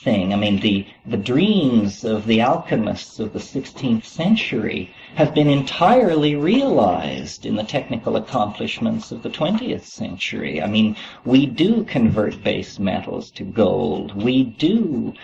thing. I mean, the dreams of the alchemists of the 16th century have been entirely realized in the technical accomplishments of the 20th century. I mean, we do convert base metals to gold. We do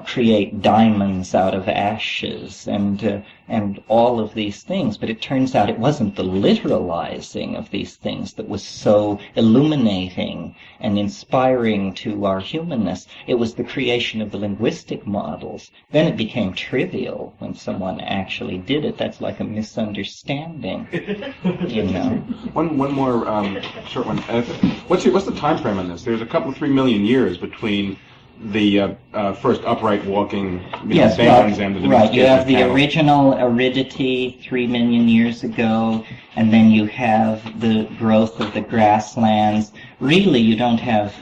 create diamonds out of ashes and all of these things. But it turns out it wasn't the literalizing of these things that was so illuminating and inspiring to our humanness. It was the creation of the linguistic models. Then it became trivial when someone actually did it. That's like a misunderstanding, you know. One more short one. What's the time frame on this? There's a couple of 3 million years between the first upright walking bands and the right. You have the panel. Original aridity 3 million years ago, and then you have the growth of the grasslands. Really, you don't have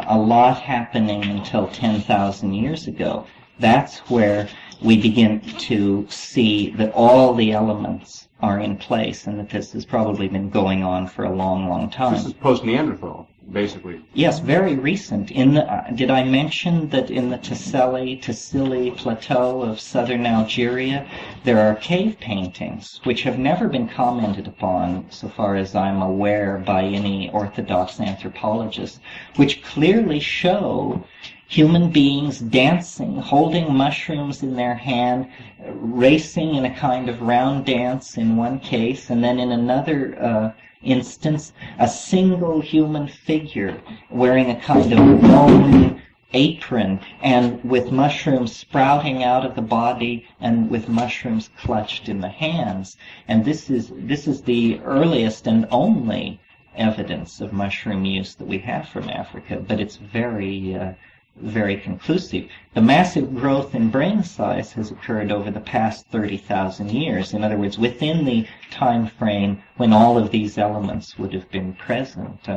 a lot happening until 10,000 years ago. That's where we begin to see that all the elements are in place, and that this has probably been going on for a long, long time. This is post-Neanderthal. basically. Yes, very recent. Did I mention that in the Tassili Plateau of southern Algeria, there are cave paintings which have never been commented upon, so far as I'm aware, by any orthodox anthropologist, which clearly show human beings dancing, holding mushrooms in their hand, racing in a kind of round dance in one case, and then in another instance, a single human figure wearing a kind of bone apron and with mushrooms sprouting out of the body and with mushrooms clutched in the hands. And this is the earliest and only evidence of mushroom use that we have from Africa, but it's very conclusive. The massive growth in brain size has occurred over the past 30,000 years. In other words, within the time frame when all of these elements would have been present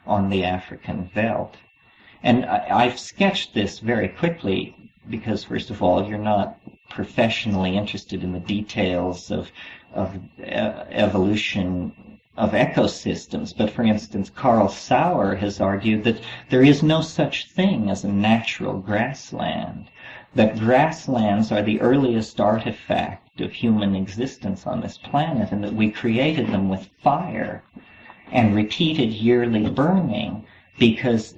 on the African veldt. And I've sketched this very quickly because, first of all, you're not professionally interested in the details of evolution of ecosystems, but for instance, Carl Sauer has argued that there is no such thing as a natural grassland, that grasslands are the earliest artifact of human existence on this planet, and that we created them with fire and repeated yearly burning, because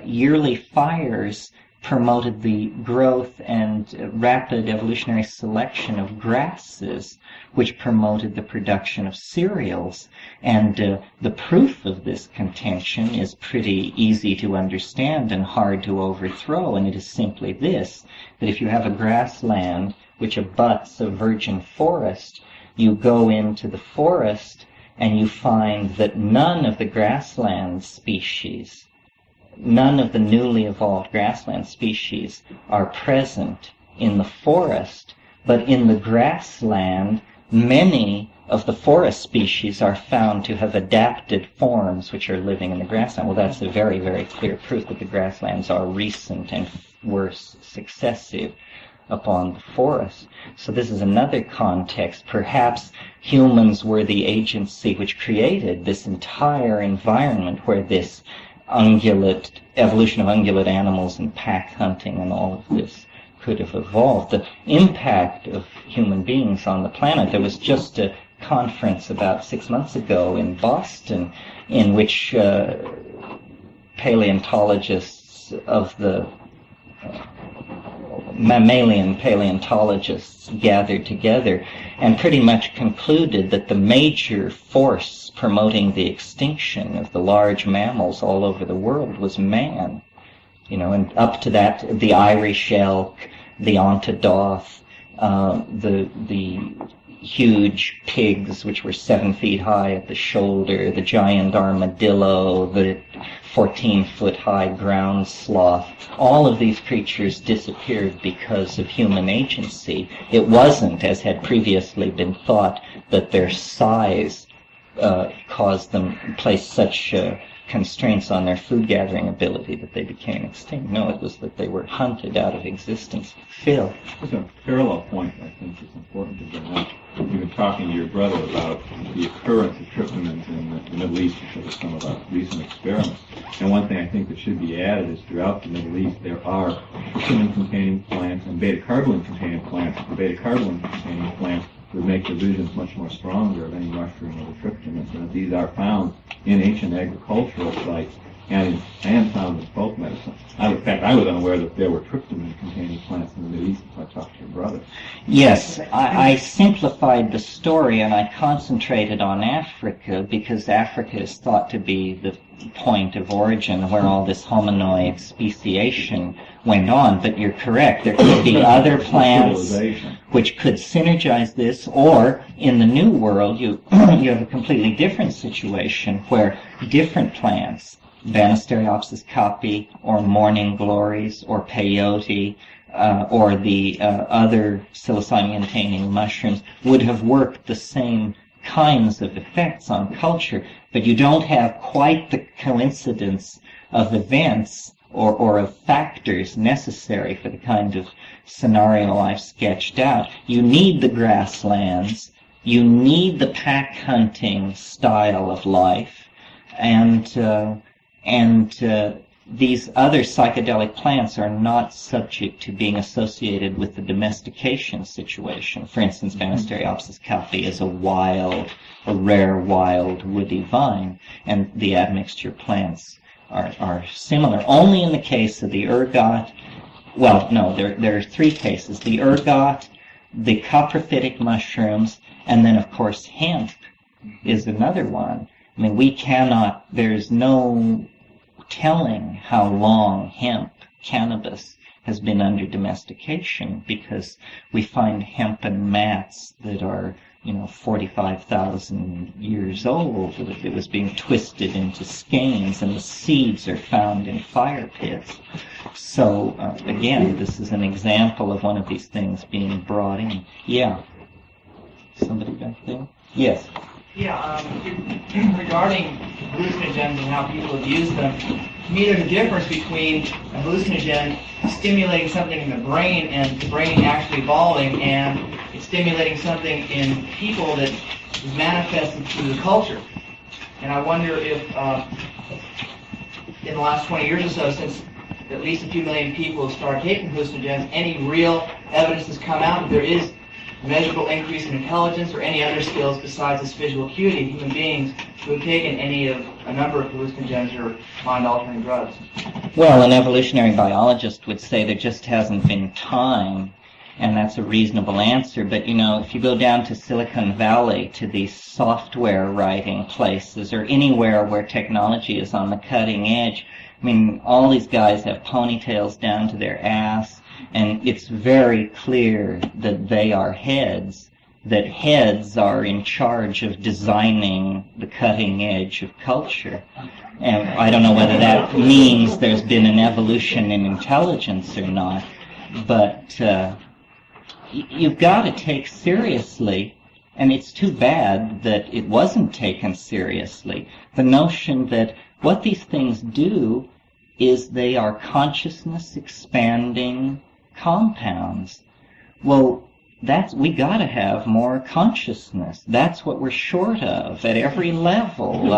yearly fires promoted the growth and rapid evolutionary selection of grasses, which promoted the production of cereals. And the proof of this contention is pretty easy to understand and hard to overthrow, and it is simply this, that if you have a grassland which abuts a virgin forest, you go into the forest and you find that none of the grassland species, none of the newly evolved grassland species are present in the forest, but in the grassland, many of the forest species are found to have adapted forms which are living in the grassland. Well, that's a very, very clear proof that the grasslands are recent and worse successive upon the forest. So this is another context. Perhaps humans were the agency which created this entire environment where this evolution of ungulate animals and pack hunting and all of this could have evolved. The impact of human beings on the planet, there was just a conference about 6 months ago in Boston in which paleontologists of the mammalian paleontologists gathered together and pretty much concluded that the major force promoting the extinction of the large mammals all over the world was man. And up to that, the Irish elk, the Ontodoth, the huge pigs which were 7 feet high at the shoulder, the giant armadillo, the 14-foot high ground sloth. All of these creatures disappeared because of human agency. It wasn't, as had previously been thought, that their size caused them, placed such constraints on their food gathering ability that they became extinct. No, it was that they were hunted out of existence. Phil? There's a parallel point I think is important to bring up. You've been talking to your brother about the occurrence of tryptamines in the Middle East because of some of our recent experiments. And one thing I think that should be added is throughout the Middle East there are tryptamine-containing plants and beta-carbolin-containing plants. The beta-carbolin-containing plants would make the visions much more stronger of any mushroom or the tryptamines. And these are found in ancient agricultural sites and found in folk medicine. In fact, I was unaware that there were tryptamine-containing plants in the Middle East until I talked to your brother. Yes, I simplified the story and I concentrated on Africa because Africa is thought to be the point of origin where all this hominoid speciation went on. But you're correct, there could be other plants which could synergize this, or in the New World you have a completely different situation where different plants, Banisteriopsis caapi, or morning glories, or peyote, or the other psilocybin-containing mushrooms, would have worked the same kinds of effects on culture, but you don't have quite the coincidence of events or of factors necessary for the kind of scenario I've sketched out. You need the grasslands, you need the pack hunting style of life, and And these other psychedelic plants are not subject to being associated with the domestication situation. For instance, Banisteriopsis caufi is a rare wild woody vine, and the admixture plants are similar. Only in the case of the ergot, well, no, there are three cases. The ergot, the coprophytic mushrooms, and then, of course, hemp is another one. I mean, there's no telling how long hemp, cannabis, has been under domestication, because we find hempen mats that are 45,000 years old. It was being twisted into skeins, and the seeds are found in fire pits. So, again, this is an example of one of these things being brought in. Yeah. Somebody back there? Yes. Yeah, regarding hallucinogens and how people abuse them, to me there's a difference between a hallucinogen stimulating something in the brain and the brain actually evolving, and it's stimulating something in people that is manifested through the culture. And I wonder if in the last 20 years or so, since at least a few million people have started taking hallucinogens, any real evidence has come out that there is measurable increase in intelligence or any other skills besides this visual acuity in human beings who have taken a number of hallucinogens or mind-altering drugs. Well, an evolutionary biologist would say there just hasn't been time, and that's a reasonable answer. But, if you go down to Silicon Valley, to these software writing places, or anywhere where technology is on the cutting edge, all these guys have ponytails down to their ass, and it's very clear that they are heads, that heads are in charge of designing the cutting edge of culture. And I don't know whether that means there's been an evolution in intelligence or not, but you've got to take seriously, and it's too bad that it wasn't taken seriously, the notion that what these things do is they are consciousness expanding compounds. Well, we got to have more consciousness. That's what we're short of at every level,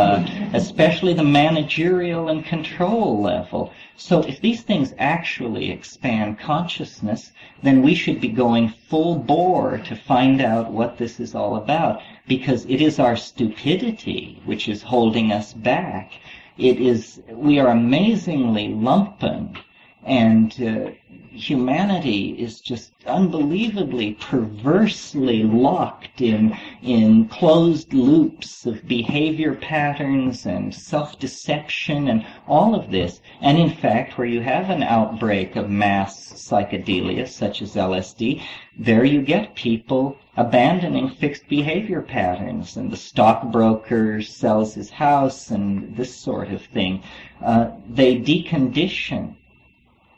especially the managerial and control level. So if these things actually expand consciousness, then we should be going full bore to find out what this is all about, because it is our stupidity which is holding us back. We are amazingly lumpen, and humanity is just unbelievably perversely locked in closed loops of behavior patterns and self-deception and all of this. And in fact, where you have an outbreak of mass psychedelia, such as LSD, there you get people abandoning fixed behavior patterns, and the stockbroker sells his house and this sort of thing. They decondition.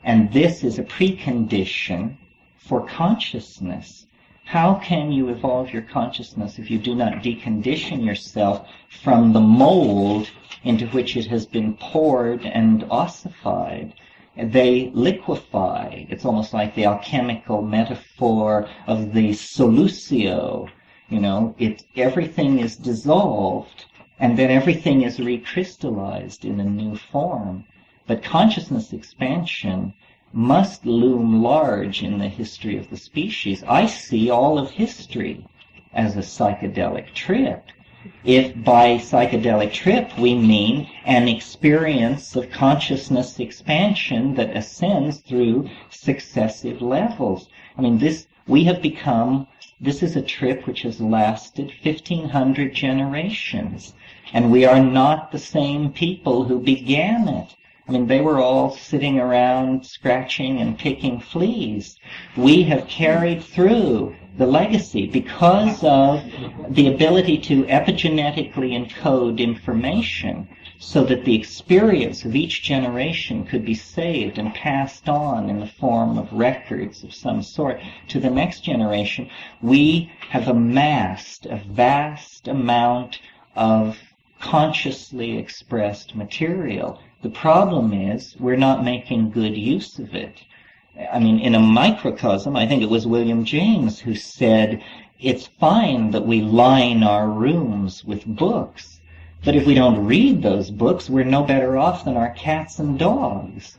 And this is a precondition for consciousness. How can you evolve your consciousness if you do not decondition yourself from the mold into which it has been poured and ossified? They liquefy. It's almost like the alchemical metaphor of the solutio. Everything is dissolved, and then everything is recrystallized in a new form. But consciousness expansion must loom large in the history of the species. I see all of history as a psychedelic trip. If by psychedelic trip we mean an experience of consciousness expansion that ascends through successive levels. This is a trip which has lasted 1,500 generations, and we are not the same people who began it. They were all sitting around scratching and picking fleas. We have carried through the legacy because of the ability to epigenetically encode information so that the experience of each generation could be saved and passed on in the form of records of some sort to the next generation. We have amassed a vast amount of consciously expressed material. The problem is we're not making good use of it. In a microcosm, I think it was William James who said, it's fine that we line our rooms with books, But if we don't read those books, we're no better off than our cats and dogs.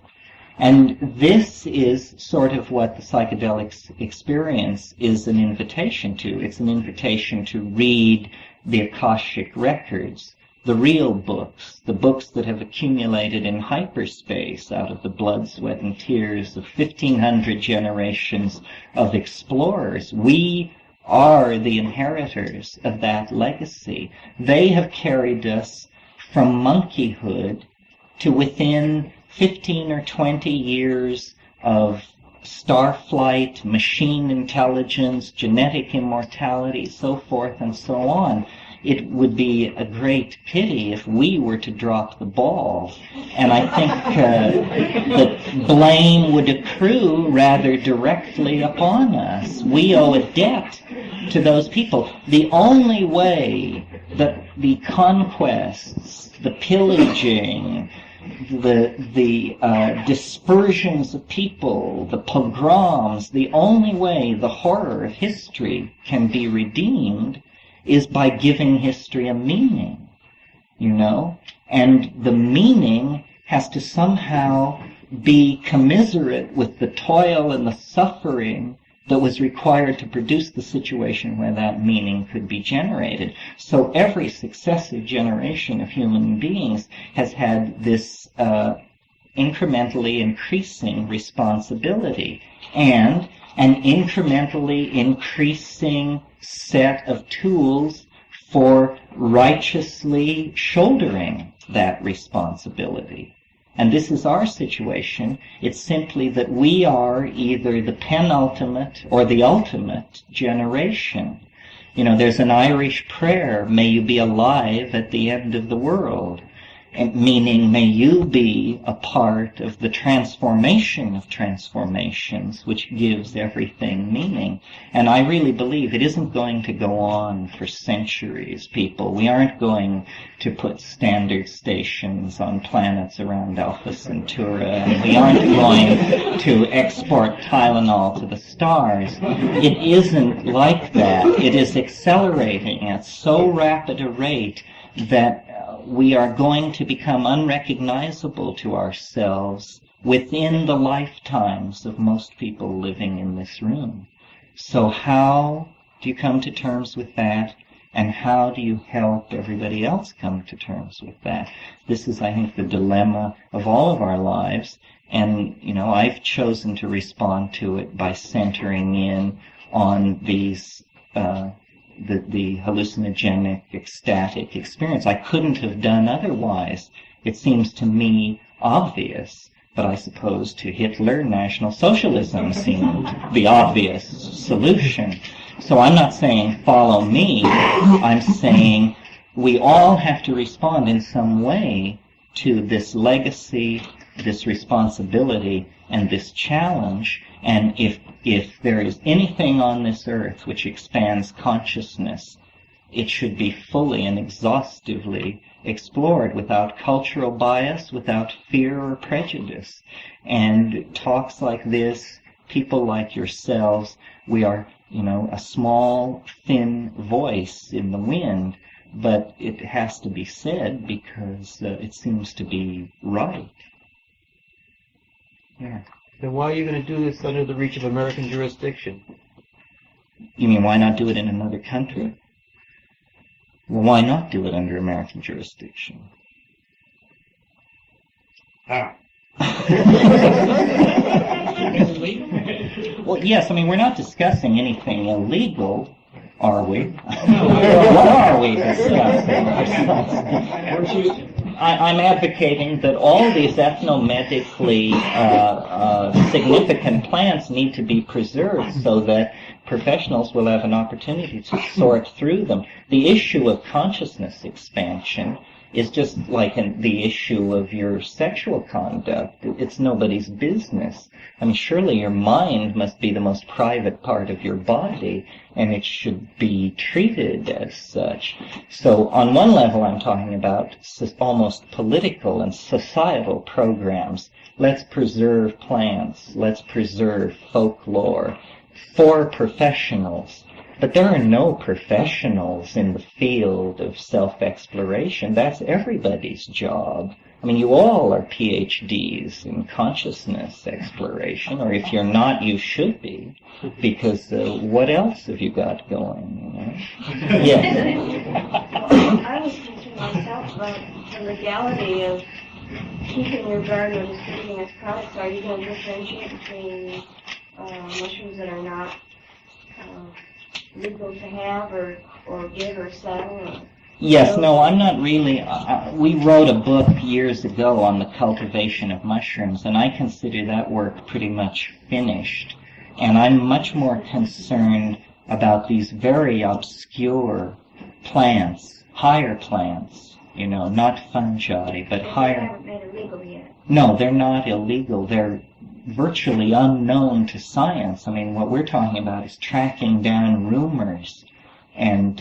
And this is sort of what the psychedelic experience is an invitation to. It's an invitation to read the Akashic records, the real books, the books that have accumulated in hyperspace out of the blood, sweat, and tears of 1,500 generations of explorers. We are the inheritors of that legacy. They have carried us from monkeyhood to within 15 or 20 years of starflight, machine intelligence, genetic immortality, so forth and so on. It would be a great pity if we were to drop the ball. And I think that blame would accrue rather directly upon us. We owe a debt to those people. The only way that the conquests, the pillaging, the dispersions of people, the pogroms, the only way the horror of history can be redeemed is by giving history a meaning, you know? And the meaning has to somehow be commiserate with the toil and the suffering that was required to produce the situation where that meaning could be generated. So every successive generation of human beings has had this incrementally increasing responsibility and an incrementally increasing set of tools for righteously shouldering that responsibility. And this is our situation. It's simply that we are either the penultimate or the ultimate generation. You know, there's an Irish prayer, may you be alive at the end of the world. And meaning, may you be a part of the transformation of transformations, which gives everything meaning. And I really believe it isn't going to go on for centuries, people. We aren't going to put standard stations on planets around Alpha Centauri, and we aren't going to export Tylenol to the stars. It isn't like that. It is accelerating at so rapid a rate that we are going to become unrecognizable to ourselves within the lifetimes of most people living in this room. So how do you come to terms with that? And how do you help everybody else come to terms with that? This is, I think, the dilemma of all of our lives. And, you know, I've chosen to respond to it by centering in on these the hallucinogenic, ecstatic experience. I couldn't have done otherwise. It seems to me obvious, but I suppose to Hitler, National Socialism seemed the obvious solution. So I'm not saying follow me. I'm saying we all have to respond in some way to this legacy, this responsibility, and this challenge. And if there is anything on this earth which expands consciousness, it should be fully and exhaustively explored without cultural bias, without fear or prejudice. And talks like this, people like yourselves, we are, you know, a small, thin voice in the wind, but it has to be said because it seems to be right. Yeah. Then why are you going to do this under the reach of American jurisdiction? You mean why not do it in another country? Well, why not do it under American jurisdiction? Ah. Well, yes, I mean, we're not discussing anything illegal, are we? What are we discussing? I'm advocating that all these ethnomedically significant plants need to be preserved so that professionals will have an opportunity to sort through them. The issue of consciousness expansion is just like the issue of your sexual conduct. It's nobody's business. I mean, surely your mind must be the most private part of your body, and it should be treated as such. So on one level, I'm talking about almost political and societal programs. Let's preserve plants. Let's preserve folklore for professionals. But there are no professionals in the field of self-exploration. That's everybody's job. I mean, you all are PhDs in consciousness exploration, or if you're not, you should be, because what else have you got going, you know? Yes. I was thinking myself about the legality of keeping your garden or distributing its products. Are you going to differentiate between mushrooms that are not legal to have or give or sell? Or Yes, no, I'm not really. We wrote a book years ago on the cultivation of mushrooms, and I consider that work pretty much finished. And I'm much more concerned about these very obscure plants, higher plants, you know, not fungi, but higher. They haven't made it legal yet. No, they're not illegal. They're virtually unknown to science. I mean, what we're talking about is tracking down rumors and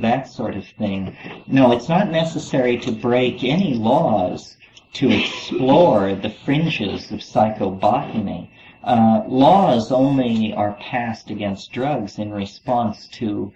that sort of thing. No, it's not necessary to break any laws to explore the fringes of psychobotany. Laws only are passed against drugs in response to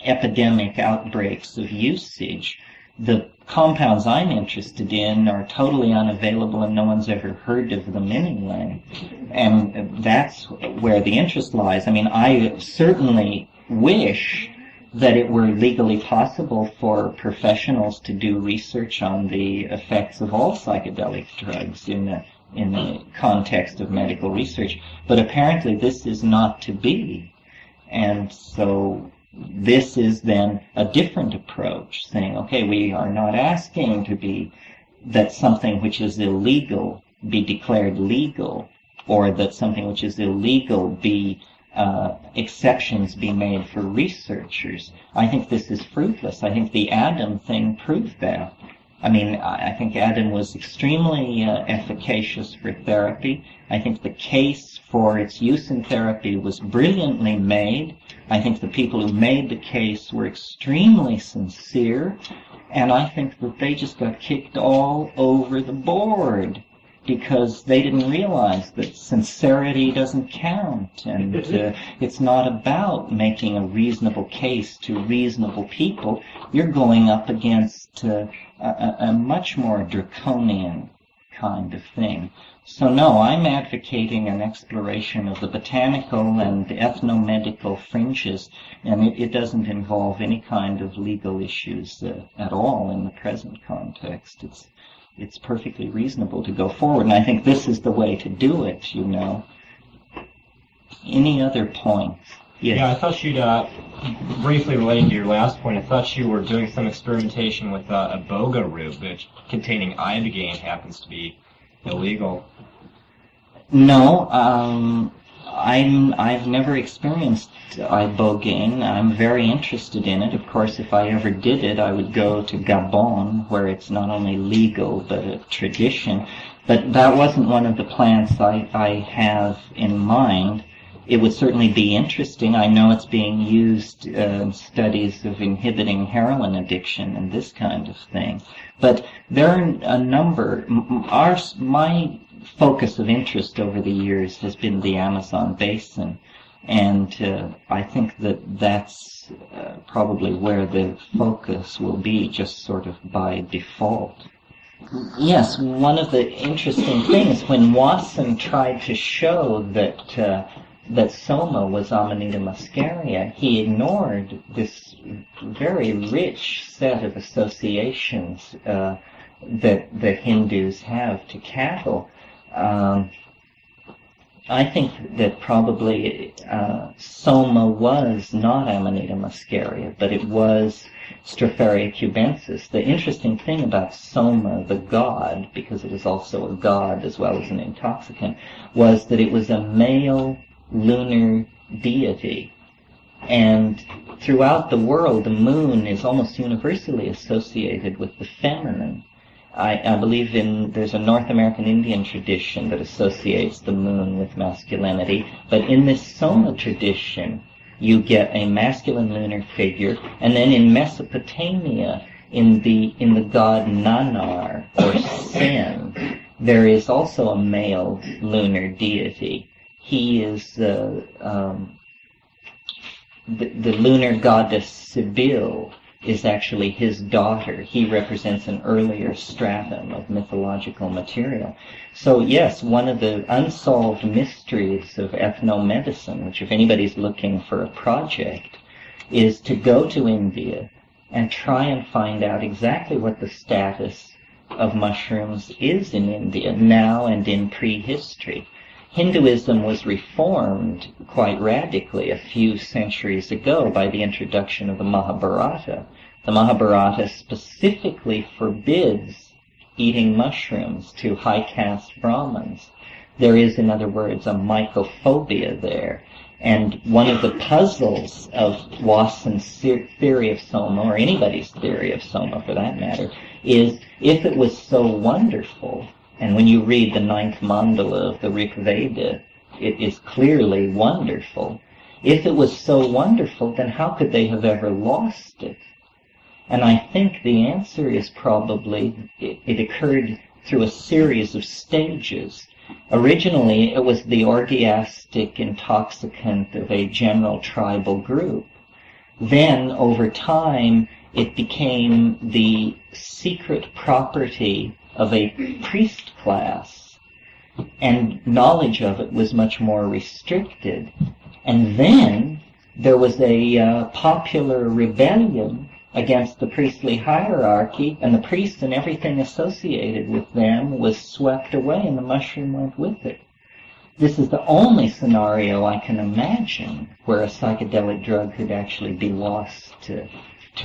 epidemic outbreaks of usage. The compounds I'm interested in are totally unavailable and no one's ever heard of them anyway. And that's where the interest lies. I mean, I certainly wish that it were legally possible for professionals to do research on the effects of all psychedelic drugs in the context of medical research. But apparently this is not to be. And so this is then a different approach, saying, okay, we are not asking that something which is illegal be declared legal, or that something which is illegal be exceptions be made for researchers. I think this is fruitless. I think the Adam thing proved that. I mean, I think Adam was extremely efficacious for therapy. I think the case for its use in therapy was brilliantly made. I think the people who made the case were extremely sincere, and I think that they just got kicked all over the board because they didn't realize that sincerity doesn't count, and it's not about making a reasonable case to reasonable people. You're going up against a much more draconian kind of thing. So no, I'm advocating an exploration of the botanical and ethnomedical fringes, and it doesn't involve any kind of legal issues at all in the present context. It's perfectly reasonable to go forward, and I think this is the way to do it, you know. Any other points? Yes. Yeah, I thought you'd, briefly relating to your last point, I thought you were doing some experimentation with a boga root, which containing ibogaine happens to be illegal. No, I've never experienced ibogaine. I'm very interested in it. Of course, if I ever did it, I would go to Gabon, where it's not only legal but a tradition. But that wasn't one of the plants I have in mind. It would certainly be interesting. I know it's being used in studies of inhibiting heroin addiction and this kind of thing. But there are a number. My focus of interest over the years has been the Amazon basin, and I think that's probably where the focus will be, just sort of by default. Yes, one of the interesting things, when Wasson tried to show that Soma was Amanita muscaria, he ignored this very rich set of associations that the Hindus have to cattle. I think that probably Soma was not Amanita muscaria, but it was Stropharia cubensis. The interesting thing about Soma, the god, because it is also a god as well as an intoxicant, was that it was a male lunar deity. And throughout the world, the moon is almost universally associated with the feminine. I believe there's a North American Indian tradition that associates the moon with masculinity, but in this Soma tradition, you get a masculine lunar figure, and then in Mesopotamia, in the god Nanar, or Sen, there is also a male lunar deity. He is the lunar goddess Sibyl is actually his daughter. He represents an earlier stratum of mythological material. So yes, one of the unsolved mysteries of ethnomedicine, which if anybody's looking for a project, is to go to India and try and find out exactly what the status of mushrooms is in India now and in prehistory. Hinduism was reformed quite radically a few centuries ago by the introduction of the Mahabharata. The Mahabharata specifically forbids eating mushrooms to high caste Brahmins. There is, in other words, a mycophobia there. And one of the puzzles of Watson's theory of Soma, or anybody's theory of Soma for that matter, is if it was so wonderful, and when you read the ninth mandala of the Rig Veda, it is clearly wonderful. If it was so wonderful, then how could they have ever lost it? And I think the answer is probably it occurred through a series of stages. Originally, it was the orgiastic intoxicant of a general tribal group. Then, over time, it became the secret property of a priest class, and knowledge of it was much more restricted. And then there was a popular rebellion against the priestly hierarchy, and the priests and everything associated with them was swept away, and the mushroom went with it. This is the only scenario I can imagine where a psychedelic drug could actually be lost to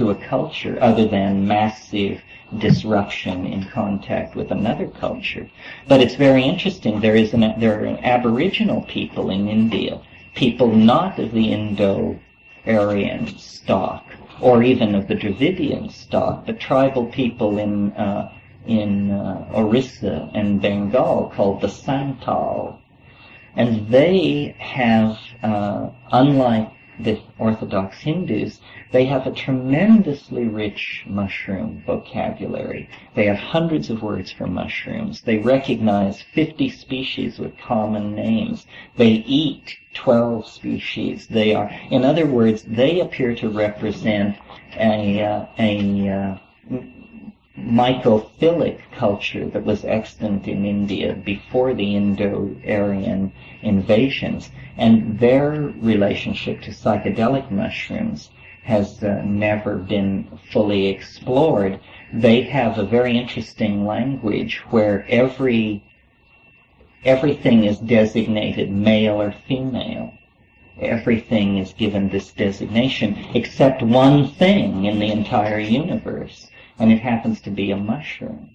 a culture, other than massive disruption in contact with another culture. But it's very interesting. There are Aboriginal people in India, people not of the Indo-Aryan stock, or even of the Dravidian stock, but tribal people in Orissa and Bengal called the Santal. And they have, unlike the Orthodox Hindus, they have a tremendously rich mushroom vocabulary. They have hundreds of words for mushrooms. They recognize 50 species with common names. They eat 12 species. They are, in other words, they appear to represent a mycophilic culture that was extant in India before the Indo-Aryan invasions, and their relationship to psychedelic mushrooms has never been fully explored. They have a very interesting language where everything is designated male or female. Everything is given this designation except one thing in the entire universe, and it happens to be a mushroom.